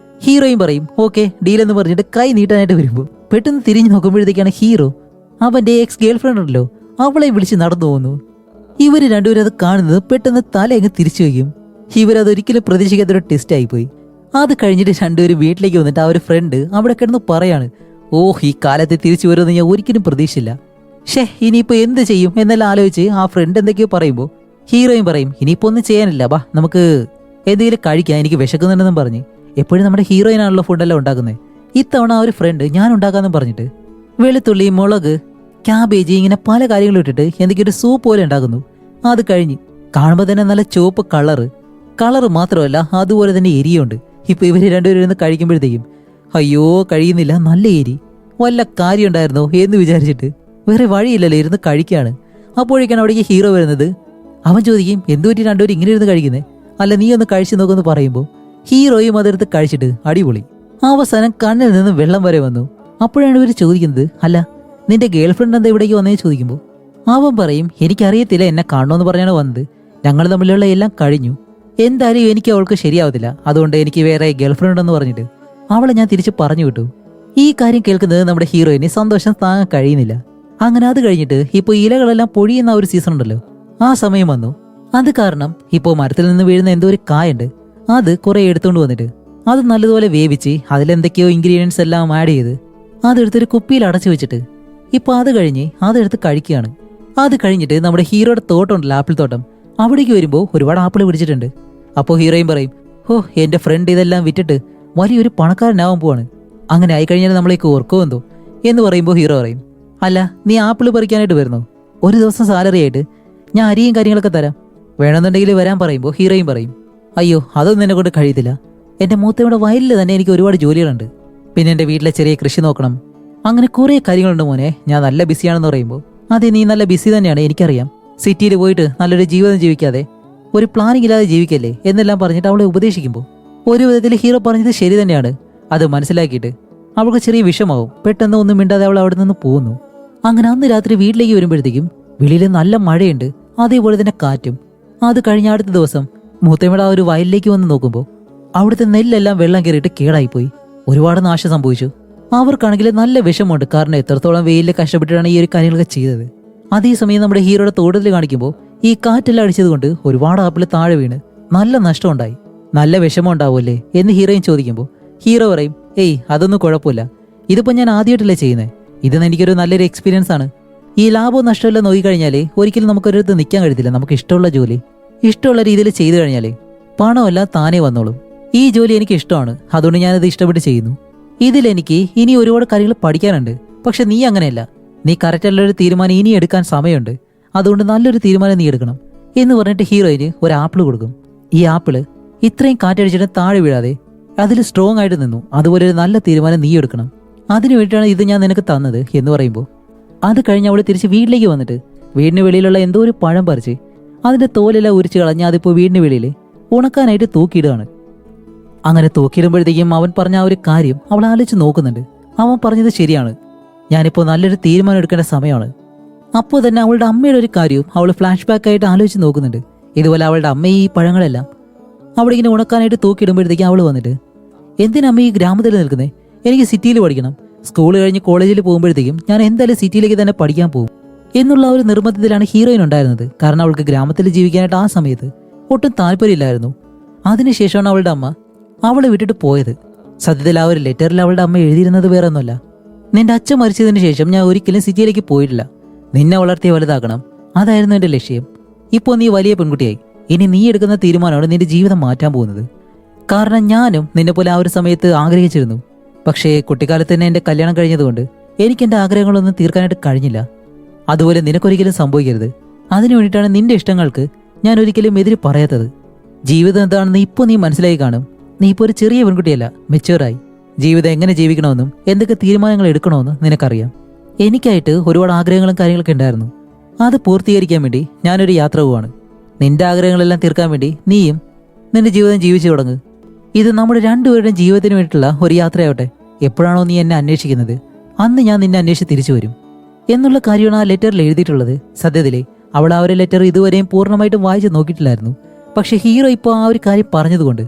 ഹീറോയിൻ പറയും ഓക്കെ ഡീൽ എന്ന് പറഞ്ഞിട്ട് കൈ നീട്ടാനായിട്ട് വരുമ്പോൾ പെട്ടെന്ന് തിരിഞ്ഞു നോക്കുമ്പോഴത്തേക്കാണ് ഹീറോ അവന്റെ എക്സ് ഗേൾ ഫ്രണ്ട് ഉണ്ടല്ലോ അവളെ വിളിച്ച് നടന്നു പോകുന്നു. ഇവര് രണ്ടുപേരും അത് കാണുന്നത് പെട്ടെന്ന് തല അങ്ങ് തിരിച്ചു വയ്ക്കും. ഇവരതൊരിക്കലും പ്രതീക്ഷിക്കാത്തൊരു ടെസ്റ്റ് ആയിപ്പോയി. അത് കഴിഞ്ഞിട്ട് രണ്ടുപേരും വീട്ടിലേക്ക് വന്നിട്ട് ആ ഒരു ഫ്രണ്ട് അവിടെ കിടന്ന് പറയാണ്, ഓഹ് ഈ കാലത്തെ തിരിച്ചു വരുമെന്ന് ഞാൻ ഒരിക്കലും പ്രതീക്ഷിച്ചില്ല. ഇനിയിപ്പോ എന്ത് ചെയ്യും എന്നെല്ലാം ആലോചിച്ച് ആ ഫ്രണ്ട് എന്തൊക്കെയോ പറയുമ്പോൾ ഹീറോയിൻ പറയും, ഇനിയിപ്പോ ഒന്നും ചെയ്യാനില്ല, ബാ നമുക്ക് എന്തെങ്കിലും കഴിക്കാം, എനിക്ക് വിശക്കുന്നുണ്ടെന്നും പറഞ്ഞ് എപ്പോഴും നമ്മുടെ ഹീറോയിനാണല്ലോ ഫുഡെല്ലാം ഉണ്ടാക്കുന്നത്. ഇത്തവണ ആ ഒരു ഫ്രണ്ട് ഞാൻ ഉണ്ടാക്കാന്നും പറഞ്ഞിട്ട് വെളുത്തുള്ളി, മുളക്, ക്യാബേജ് ഇങ്ങനെ പല കാര്യങ്ങളും ഇട്ടിട്ട് എന്തൊക്കെയോ ഒരു സൂപ്പ് പോലെ ഉണ്ടാക്കുന്നു. അത് കഴിഞ്ഞ് കാണുമ്പോൾ തന്നെ നല്ല ചുവപ്പ് കളറ് മാത്രമല്ല അതുപോലെ തന്നെ എരിയുണ്ട്. ഇപ്പൊ ഇവര് രണ്ടുപേരും ഇരുന്ന് കഴിക്കുമ്പോഴത്തേക്കും അയ്യോ കഴിയുന്നില്ല, നല്ല എരി, വല്ല കാര്യം ഉണ്ടായിരുന്നോ എന്ന് വിചാരിച്ചിട്ട് വേറെ വഴിയില്ലല്ലോ ഇരുന്ന് കഴിക്കുകയാണ്. അപ്പോഴേക്കാണ് അവിടേക്ക് ഹീറോ വരുന്നത്. അവൻ ചോദിക്കും, എന്തുപറ്റി രണ്ടുപേരും ഇങ്ങനെ ഇരുന്ന് കഴിക്കുന്നേ, അല്ല നീ ഒന്ന് കഴിച്ചു നോക്കുമെന്ന് പറയുമ്പോൾ ഹീറോയും അതെടുത്ത് കഴിച്ചിട്ട് അടിപൊളി. അവസാനം കണ്ണിൽ നിന്ന് വെള്ളം വരെ വന്നു. അപ്പോഴാണ് ഇവർ ചോദിക്കുന്നത്, അല്ല നിന്റെ ഗേൾ ഫ്രണ്ട് എന്താ ഇവിടേക്ക് വന്നേ ചോദിക്കുമ്പോൾ അവൻ പറയും, എനിക്കറിയത്തില്ല, എന്നെ കാണണമെന്ന് പറഞ്ഞാണ് വന്നത്, ഞങ്ങൾ തമ്മിലുള്ള എല്ലാം കഴിഞ്ഞു, എന്തായാലും എനിക്ക് അവൾക്ക് ശരിയാവത്തില്ല, അതുകൊണ്ട് എനിക്ക് വേറെ ഗേൾ ഫ്രണ്ട് ഉണ്ടെന്ന് പറഞ്ഞിട്ട് അവളെ ഞാൻ തിരിച്ച് പറഞ്ഞു വിട്ടു. ഈ കാര്യം കേൾക്കുന്നത് നമ്മുടെ ഹീറോയിന് സന്തോഷം താങ്ങാൻ കഴിയുന്നില്ല. അങ്ങനെ അത് കഴിഞ്ഞിട്ട് ഇപ്പോൾ ഇലകളെല്ലാം പൊഴിയുന്ന ഒരു സീസൺ ഉണ്ടല്ലോ, ആ സമയം വന്നു. അത് കാരണം ഇപ്പോൾ മരത്തിൽ നിന്ന് വീഴുന്ന എന്തോ ഒരു കായുണ്ട്, അത് കുറെ എടുത്തുകൊണ്ട് വന്നിട്ട് അത് നല്ലതുപോലെ വേവിച്ച് അതിലെന്തൊക്കെയോ ഇൻഗ്രീഡിയൻസ് എല്ലാം ആഡ് ചെയ്ത് അതെടുത്തൊരു കുപ്പിയിൽ അടച്ചു വെച്ചിട്ട് ഇപ്പൊ അത് കഴിഞ്ഞ് അതെടുത്ത് കഴിക്കുകയാണ്. അത് കഴിഞ്ഞിട്ട് നമ്മുടെ ഹീറോയുടെ തോട്ടം ഉണ്ടല്ലോ, ആപ്പിൾ തോട്ടം, അവിടേക്ക് വരുമ്പോൾ ഒരുപാട് ആപ്പിൾ പിടിച്ചിട്ടുണ്ട്. അപ്പോൾ ഹീറോയും പറയും, ഓ എന്റെ ഫ്രണ്ട് ഇതെല്ലാം വിറ്റിട്ട് വലിയൊരു പണക്കാരനാവാൻ പോവാണ്, അങ്ങനെ ആയിക്കഴിഞ്ഞാൽ നമ്മളേക്ക് ഓർക്കോ എന്തോ എന്ന് പറയുമ്പോൾ ഹീറോ പറയും, അല്ല നീ ആപ്പിൾ പറിക്കാനായിട്ട് വരുന്നോ? ഒരു ദിവസം സാലറി ആയിട്ട് ഞാൻ അരിയും കാര്യങ്ങളൊക്കെ തരാം, വേണമെന്നുണ്ടെങ്കിൽ വരാൻ പറയുമ്പോൾ ഹീറോയും പറയും, അയ്യോ അതൊന്നും എന്നെ കൊണ്ട് കഴിയത്തില്ല, എന്റെ മൂത്തയുടെ വയലിൽ തന്നെ എനിക്ക് ഒരുപാട് ജോലികളുണ്ട്, പിന്നെ എന്റെ വീട്ടിലെ ചെറിയ കൃഷി നോക്കണം, അങ്ങനെ കുറെ കാര്യങ്ങളുണ്ട് മോനെ, ഞാൻ നല്ല ബിസിയാണെന്ന് പറയുമ്പോൾ അതെ നീ നല്ല ബിസി തന്നെയാണ് എനിക്കറിയാം, സിറ്റിയിൽ പോയിട്ട് നല്ലൊരു ജീവിതം ജീവിക്കാതെ ഒരു പ്ലാനിങ് ഇല്ലാതെ ജീവിക്കല്ലേ എന്നെല്ലാം പറഞ്ഞിട്ട് അവളെ ഉപദേശിക്കുമ്പോൾ ഒരു വിധത്തിൽ ഹീറോ പറഞ്ഞത് ശരി തന്നെയാണ്. അത് മനസ്സിലാക്കിയിട്ട് അവൾക്ക് ചെറിയ വിഷമാവും. പെട്ടെന്ന് ഒന്നും മിണ്ടാതെ അവൾ അവിടെ നിന്ന് പോകുന്നു. അങ്ങനെ അന്ന് രാത്രി വീട്ടിലേക്ക് വരുമ്പോഴത്തേക്കും വെളിയിൽ നല്ല മഴയുണ്ട്, അതേപോലെ തന്നെ കാറ്റും. അത് കഴിഞ്ഞ അടുത്ത ദിവസം മൂത്തമ്മയുടെ ആ ഒരു വയലിലേക്ക് വന്ന് നോക്കുമ്പോൾ അവിടുത്തെ നെല്ലെല്ലാം വെള്ളം കയറിയിട്ട് കേടായിപ്പോയി, ഒരുപാട് നാശം സംഭവിച്ചു. അവർക്കാണെങ്കിൽ നല്ല വിഷമമുണ്ട്, കാരണം എത്രത്തോളം വെയിലിൽ കഷ്ടപ്പെട്ടിട്ടാണ് ഈ ഒരു കാര്യങ്ങളൊക്കെ ചെയ്തത്. അതേസമയം നമ്മുടെ ഹീറോയുടെ തോട്ടത്തിൽ കാണിക്കുമ്പോൾ ഈ കാറ്റെല്ലാം അടിച്ചതുകൊണ്ട് ഒരുപാട് ആപ്പിൾ താഴെ വീണ് നല്ല നഷ്ടം ഉണ്ടായി. നല്ല വിഷമം ഉണ്ടാവുമല്ലേ എന്ന് ഹീറോയിൻ ചോദിക്കുമ്പോൾ ഹീറോ പറയും, ഏയ് അതൊന്നും കുഴപ്പമില്ല, ഇതിപ്പോ ഞാൻ ആദ്യമായിട്ടല്ലേ ചെയ്യുന്നത്, ഇതെന്ന് എനിക്കൊരു നല്ലൊരു എക്സ്പീരിയൻസ് ആണ്. ഈ ലാഭവും നഷ്ടമെല്ലാം നോക്കിക്കഴിഞ്ഞാലേ ഒരിക്കലും നമുക്കൊരിടത്ത് നിൽക്കാൻ കഴിയത്തില്ല. നമുക്ക് ഇഷ്ടമുള്ള ജോലി ഇഷ്ടമുള്ള രീതിയിൽ ചെയ്തു കഴിഞ്ഞാലേ പണമെല്ലാം താനേ വന്നോളും. ഈ ജോലി എനിക്ക് ഇഷ്ടമാണ്, അതുകൊണ്ട് ഞാനത് ഇഷ്ടപ്പെട്ട് ചെയ്യുന്നു. ഇതിലെനിക്ക് ഇനി ഒരുപാട് കാര്യങ്ങൾ പഠിക്കാനുണ്ട്, പക്ഷെ നീ അങ്ങനെയല്ല, നീ കറക്റ്റുള്ളൊരു തീരുമാനം ഇനി എടുക്കാൻ സമയമുണ്ട്, അതുകൊണ്ട് നല്ലൊരു തീരുമാനം നീ എടുക്കണം എന്ന് പറഞ്ഞിട്ട് ഹീറോയിന് ഒരു ആപ്പിൾ കൊടുക്കും. ഈ ആപ്പിള് ഇത്രയും കാറ്റടിച്ചിട്ട് താഴെ വീഴാതെ അതിൽ സ്ട്രോങ് ആയിട്ട് നിന്നു, അതുപോലെ ഒരു നല്ല തീരുമാനം നീ എടുക്കണം, അതിനു വേണ്ടിയിട്ടാണ് ഇത് ഞാൻ നിനക്ക് തന്നത് എന്ന് പറയുമ്പോൾ അത് കഴിഞ്ഞ് അവൾ തിരിച്ച് വീട്ടിലേക്ക് വന്നിട്ട് വീടിന് വെളിയിലുള്ള എന്തോ ഒരു പഴം പറിച്ച് അതിന്റെ തോലെല്ലാം ഉരിച്ച് കളഞ്ഞ് അതിപ്പോൾ വീടിന് വെളിയിൽ ഉണക്കാനായിട്ട് തൂക്കിയിടുകയാണ്. അങ്ങനെ തൂക്കിയിടുമ്പോഴത്തേക്കും അവൻ പറഞ്ഞ ആ ഒരു കാര്യം അവൾ ആലോചിച്ച് നോക്കുന്നുണ്ട്. അവൻ പറഞ്ഞത് ശരിയാണ്, ഞാനിപ്പോൾ നല്ലൊരു തീരുമാനം എടുക്കേണ്ട സമയമാണ്. അപ്പോൾ തന്നെ അവളുടെ അമ്മയുടെ ഒരു കാര്യവും അവൾ ഫ്ലാഷ് ബാക്ക് ആയിട്ട് ആലോചിച്ച് നോക്കുന്നുണ്ട്. ഇതുപോലെ അവളുടെ അമ്മ ഈ പഴങ്ങളെല്ലാം അവിടെ ഇങ്ങനെ ഉണക്കാനായിട്ട് തൂക്കിയിടുമ്പോഴത്തേക്കും അവൾ വന്നിട്ട്, എന്തിനമ്മ ഈ ഗ്രാമത്തിൽ നിൽക്കുന്നത്? എനിക്ക് സിറ്റിയിൽ പഠിക്കണം. സ്കൂൾ കഴിഞ്ഞ് കോളേജിൽ പോകുമ്പോഴത്തേക്കും ഞാൻ എന്തായാലും സിറ്റിയിലേക്ക് തന്നെ പഠിക്കാൻ പോകും എന്നുള്ള ഒരു നിർബന്ധത്തിലാണ് ഹീറോയിൻ ഉണ്ടായിരുന്നത്. കാരണം അവൾക്ക് ഗ്രാമത്തിൽ ജീവിക്കാനായിട്ട് ആ സമയത്ത് ഒട്ടും താല്പര്യമില്ലായിരുന്നു. അതിനുശേഷമാണ് അവളുടെ അമ്മ അവളെ വിട്ടിട്ട് പോയത്. സത്യത്തിൽ ആ ഒരു ലെറ്ററിൽ അവളുടെ അമ്മ എഴുതിയിരുന്നത് വേറെ ഒന്നുമല്ല, നിന്റെ അച്ഛൻ മരിച്ചതിന് ശേഷം ഞാൻ ഒരിക്കലും സിറ്റിയിലേക്ക് പോയിട്ടില്ല, നിന്നെ വളർത്തി വലുതാക്കണം, അതായിരുന്നു എൻ്റെ ലക്ഷ്യം. ഇപ്പോൾ നീ വലിയ പെൺകുട്ടിയായി, ഇനി നീ എടുക്കുന്ന തീരുമാനമാണ് നിന്റെ ജീവിതം മാറ്റാൻ പോകുന്നത്. കാരണം ഞാനും നിന്നെ പോലെ ആ ഒരു സമയത്ത് ആഗ്രഹിച്ചിരുന്നു. പക്ഷേ കുട്ടിക്കാലത്ത് തന്നെ എൻ്റെ കല്യാണം കഴിഞ്ഞതുകൊണ്ട് എനിക്ക് എൻ്റെ ആഗ്രഹങ്ങളൊന്നും തീർക്കാനായിട്ട് കഴിഞ്ഞില്ല. അതുപോലെ നിനക്കൊരിക്കലും സംഭവിക്കരുത്. അതിനു വേണ്ടിയിട്ടാണ് നിന്റെ ഇഷ്ടങ്ങൾക്ക് ഞാൻ ഒരിക്കലും എതിര് പറയാത്തത്. ജീവിതം എന്താണെന്ന് ഇപ്പോൾ നീ മനസ്സിലായി കാണും. നീ ഇപ്പോൾ ഒരു ചെറിയ പെൺകുട്ടിയല്ല, മെച്യൂറായി. ജീവിതം എങ്ങനെ ജീവിക്കണമെന്നും എന്തൊക്കെ തീരുമാനങ്ങൾ എടുക്കണമെന്നും നിനക്കറിയാം. എനിക്കായിട്ട് ഒരുപാട് ആഗ്രഹങ്ങളും കാര്യങ്ങളൊക്കെ ഉണ്ടായിരുന്നു. അത് പൂർത്തീകരിക്കാൻ വേണ്ടി ഞാനൊരു യാത്ര പോവാണ്. നിന്റെ ആഗ്രഹങ്ങളെല്ലാം തീർക്കാൻ വേണ്ടി നീയും നിന്റെ ജീവിതം ജീവിച്ചു തുടങ്ങുക. ഇത് നമ്മുടെ രണ്ടുപേരുടെയും ജീവിതത്തിന് വേണ്ടിയിട്ടുള്ള ഒരു യാത്രയാവട്ടെ. എപ്പോഴാണോ നീ എന്നെ അന്വേഷിക്കുന്നത് അന്ന് ഞാൻ നിന്നെ അന്വേഷിച്ച് തിരിച്ചു വരും എന്നുള്ള കാര്യമാണ് ആ ലെറ്ററിൽ എഴുതിയിട്ടുള്ളത്. സത്യത്തിലെ അവൾ ആ ഒരു ലെറ്റർ ഇതുവരെയും പൂർണ്ണമായിട്ടും വായിച്ച് നോക്കിയിട്ടില്ലായിരുന്നു. പക്ഷെ ഹീറോ ഇപ്പോൾ ആ ഒരു കാര്യം പറഞ്ഞതുകൊണ്ട്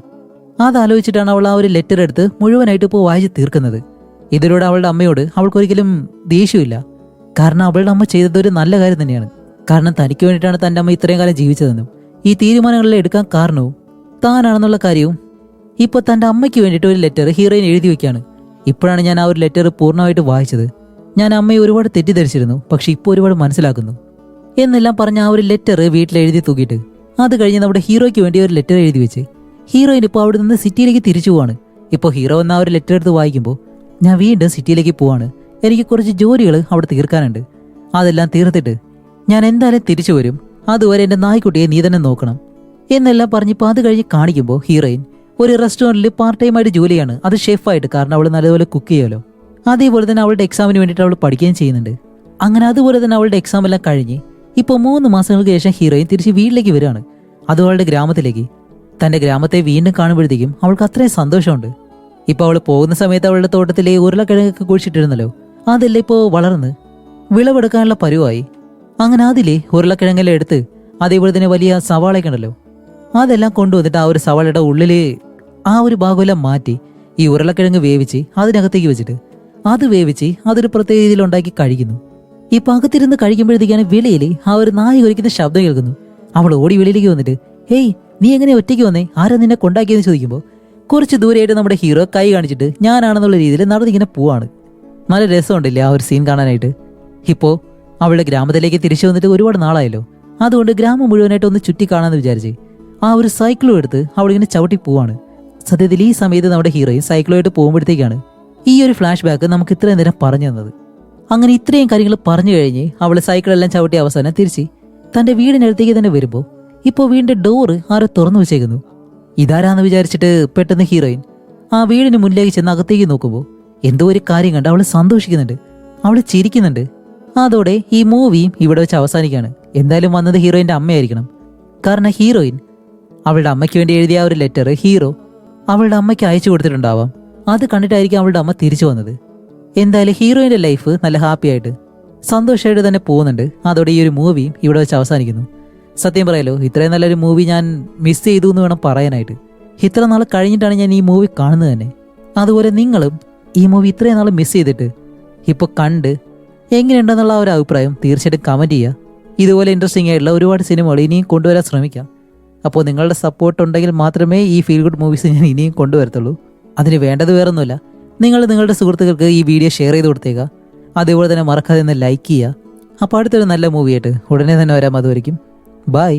അതാലോചിച്ചിട്ടാണ് അവൾ ആ ഒരു ലെറ്റർ എടുത്ത് മുഴുവനായിട്ട് ഇപ്പോൾ വായിച്ച് തീർക്കുന്നത്. ഇതിലൂടെ അവളുടെ അമ്മയോട് അവൾക്കൊരിക്കലും ദേഷ്യമില്ല. കാരണം അവളുടെ അമ്മ ചെയ്തത് ഒരു നല്ല കാര്യം തന്നെയാണ്. കാരണം തനിക്ക് വേണ്ടിയിട്ടാണ് തൻ്റെ അമ്മ ഇത്രയും കാലം ജീവിച്ചതെന്നും ഈ തീരുമാനങ്ങളെല്ലാം എടുക്കാൻ കാരണവും താനാണെന്നുള്ള കാര്യവും ഇപ്പോൾ തൻ്റെ അമ്മയ്ക്ക് വേണ്ടിയിട്ട് ഒരു ലെറ്റർ ഹീറോയിൻ എഴുതി വെക്കുകയാണ്. ഇപ്പോഴാണ് ഞാൻ ആ ഒരു ലെറ്റർ പൂർണ്ണമായിട്ട് വായിച്ചത്. ഞാൻ അമ്മയെ ഒരുപാട് തെറ്റിദ്ധരിച്ചിരുന്നു, പക്ഷെ ഇപ്പോൾ ഒരുപാട് മനസ്സിലാക്കുന്നു എന്നെല്ലാം പറഞ്ഞ ആ ഒരു ലെറ്റർ വീട്ടിൽ എഴുതി തൂക്കിയിട്ട് അത് കഴിഞ്ഞ് നമ്മുടെ ഹീറോയ്ക്ക് വേണ്ടി ഒരു ലെറ്റർ എഴുതി വെച്ച് ഹീറോയിൻ ഇപ്പോൾ അവിടെ നിന്ന് സിറ്റിയിലേക്ക് തിരിച്ചു പോവാണ്. ഇപ്പോൾ ഹീറോ എന്ന ആ ഒരു ലെറ്റർ എടുത്ത് വായിക്കുമ്പോൾ, ഞാൻ വീണ്ടും സിറ്റിയിലേക്ക് പോവാണ്, എനിക്ക് കുറച്ച് ജോലികൾ അവിടെ തീർക്കാനുണ്ട്, അതെല്ലാം തീർത്തിട്ട് ഞാൻ എന്തായാലും തിരിച്ചു വരും, അതുവരെ എൻ്റെ നായ്ക്കുട്ടിയെ നീ തന്നെ നോക്കണം എന്നെല്ലാം പറഞ്ഞിപ്പോൾ അത് കഴിഞ്ഞ് കാണിക്കുമ്പോൾ ഹീറോയിൻ ഒരു റെസ്റ്റോറൻറ്റിൽ പാർട്ട് ടൈം ആയിട്ട് ജോലിയാണ്. അത് ഷെഫായിട്ട്, കാരണം അവൾ നല്ലപോലെ കുക്ക് ചെയ്യുമല്ലോ. അതേപോലെ തന്നെ അവളുടെ എക്സാമിന് വേണ്ടിയിട്ട് അവൾ പഠിക്കുകയും ചെയ്യുന്നുണ്ട്. അങ്ങനെ അതുപോലെ തന്നെ അവളുടെ എക്സാം എല്ലാം കഴിഞ്ഞ് ഇപ്പോൾ 3 മാസങ്ങൾക്ക് ശേഷം ഹീറോയിൻ തിരിച്ച് വീട്ടിലേക്ക് വരികയാണ്. അത് അവളുടെ ഗ്രാമത്തിലേക്ക്. തൻ്റെ ഗ്രാമത്തെ വീണ്ടും കാണുമ്പോഴത്തേക്കും അവൾക്ക് അത്രയും സന്തോഷമുണ്ട്. ഇപ്പോൾ അവൾ പോകുന്ന സമയത്ത് അവളുടെ തോട്ടത്തിലെ ഉരുളക്കിഴങ്ങൊക്കെ കുഴിച്ചിട്ടിരുന്നല്ലോ, അതെല്ലാം ഇപ്പോൾ വളർന്ന് വിളവെടുക്കാനുള്ള പരുവായി. അങ്ങനെ അതിലെ ഉരുളക്കിഴങ്ങെല്ലാം എടുത്ത് അതേപോലെ തന്നെ വലിയ സവാളയൊക്കെ ഉണ്ടല്ലോ അതെല്ലാം കൊണ്ടുവന്നിട്ട് ആ ഒരു സവാളയുടെ ഉള്ളിൽ ആ ഒരു ഭാഗമെല്ലാം മാറ്റി ഈ ഉരുളക്കിഴങ്ങ് വേവിച്ച് അതിനകത്തേക്ക് വെച്ചിട്ട് അത് വേവിച്ച് അതൊരു പ്രത്യേക രീതിയിൽ ഉണ്ടാക്കി കഴിക്കുന്നു. ഈ പകത്തിരുന്ന് കഴിക്കുമ്പോഴത്തേക്കാണ് വെളിയിൽ ആ ഒരു നായ കുരയ്ക്കുന്ന ശബ്ദം കേൾക്കുന്നു. അവൾ ഓടി വെളിയിലേക്ക് വന്നിട്ട്, ഹേയ് നീ എങ്ങനെ ഒറ്റയ്ക്ക് വന്നേ, ആരാ നിന്നെ കൊണ്ടാക്കിയെന്ന് ചോദിക്കുമ്പോൾ കുറച്ച് ദൂരെയായിട്ട് നമ്മുടെ ഹീറോ കൈ കാണിച്ചിട്ട് ഞാനാണെന്നുള്ള രീതിയിൽ നടന്നിങ്ങനെ പോവാണ്. നല്ല രസമുണ്ടല്ലേ ആ ഒരു സീൻ കാണാനായിട്ട്. ഇപ്പോൾ അവളുടെ ഗ്രാമത്തിലേക്ക് തിരിച്ചു വന്നിട്ട് ഒരുപാട് നാളായല്ലോ, അതുകൊണ്ട് ഗ്രാമം മുഴുവനായിട്ട് ഒന്ന് ചുറ്റി കാണാമെന്ന് വിചാരിച്ച് ആ ഒരു സൈക്കിളും എടുത്ത് അവളിങ്ങനെ ചവിട്ടി പോവാണ്. സത്യത്തിൽ ഈ സമയത്ത് നമ്മുടെ ഹീറോയും സൈക്കിളുമായിട്ട് പോകുമ്പോഴത്തേക്കാണ് ഈ ഒരു ഫ്ലാഷ് ബാക്ക് നമുക്ക് ഇത്രയും നേരം പറഞ്ഞു തന്നത്. അങ്ങനെ ഇത്രയും കാര്യങ്ങൾ പറഞ്ഞു കഴിഞ്ഞ് അവൾ സൈക്കിളെല്ലാം ചവിട്ടി അവസാനം തിരിച്ച് തൻ്റെ വീടിനടുത്തേക്ക് തന്നെ വരുമ്പോൾ ഇപ്പോൾ വീടിൻ്റെ ഡോറ് ആരോ തുറന്നു വെച്ചേക്കുന്നു. ഇതാരാന്ന് വിചാരിച്ചിട്ട് പെട്ടെന്ന് ഹീറോയിൻ ആ വീടിന് മുന്നിലേക്ക് ചെന്ന് അകത്തേക്ക് നോക്കുമ്പോൾ എന്തോ ഒരു കാര്യം കണ്ട് അവൾ സന്തോഷിക്കുന്നുണ്ട്, അവൾ ചിരിക്കുന്നുണ്ട്. അതോടെ ഈ മൂവിയും ഇവിടെ വെച്ച് അവസാനിക്കുകയാണ്. എന്തായാലും വന്നത് ഹീറോയിൻ്റെ അമ്മയായിരിക്കണം. കാരണം ഹീറോയിൻ അവളുടെ അമ്മയ്ക്ക് വേണ്ടി എഴുതിയ ആ ഒരു ലെറ്റർ ഹീറോ അവളുടെ അമ്മയ്ക്ക് അയച്ചു കൊടുത്തിട്ടുണ്ടാവാം. അത് കണ്ടിട്ടായിരിക്കും അവളുടെ അമ്മ തിരിച്ചു വന്നത്. എന്തായാലും ഹീറോയിൻ്റെ ലൈഫ് നല്ല ഹാപ്പി ആയിട്ട് സന്തോഷമായിട്ട് തന്നെ പോകുന്നുണ്ട്. അതോടെ ഈ ഒരു മൂവിയും ഇവിടെ വെച്ച് അവസാനിക്കുന്നു. സത്യം പറയാലോ, ഇത്രയും നല്ലൊരു മൂവി ഞാൻ മിസ് ചെയ്തു എന്ന് വേണം പറയാനായിട്ട്. ഇത്ര നാൾ കഴിഞ്ഞിട്ടാണ് ഞാൻ ഈ മൂവി കാണുന്നത് തന്നെ. അതുപോലെ നിങ്ങളും ഈ മൂവി ഇത്രയും നാൾ മിസ് ചെയ്തിട്ട് ഇപ്പോൾ കണ്ട് എങ്ങനെയുണ്ടെന്നുള്ള ആ ഒരു അഭിപ്രായം തീർച്ചയായിട്ടും കമൻറ്റ് ചെയ്യുക. ഇതുപോലെ ഇൻട്രസ്റ്റിംഗ് ആയിട്ടുള്ള ഒരുപാട് സിനിമകൾ ഇനിയും കൊണ്ടുവരാൻ ശ്രമിക്കാം. അപ്പോൾ നിങ്ങളുടെ സപ്പോർട്ട് ഉണ്ടെങ്കിൽ മാത്രമേ ഈ ഫീൽ ഗുഡ് മൂവീസ് ഞാൻ ഇനിയും കൊണ്ടുവരത്തുള്ളൂ. അതിന് വേണ്ടത് വേറൊന്നുമില്ല, നിങ്ങൾ നിങ്ങളുടെ സുഹൃത്തുക്കൾക്ക് ഈ വീഡിയോ ഷെയർ ചെയ്ത് കൊടുത്തേക്കുക. അതേപോലെ തന്നെ മറക്കാതെ ഒന്ന് ലൈക്ക് ചെയ്യുക. അപ്പോൾ അടുത്തൊരു നല്ല മൂവിയായിട്ട് ഉടനെ തന്നെ വരാം. അതുവരെയും ബൈ.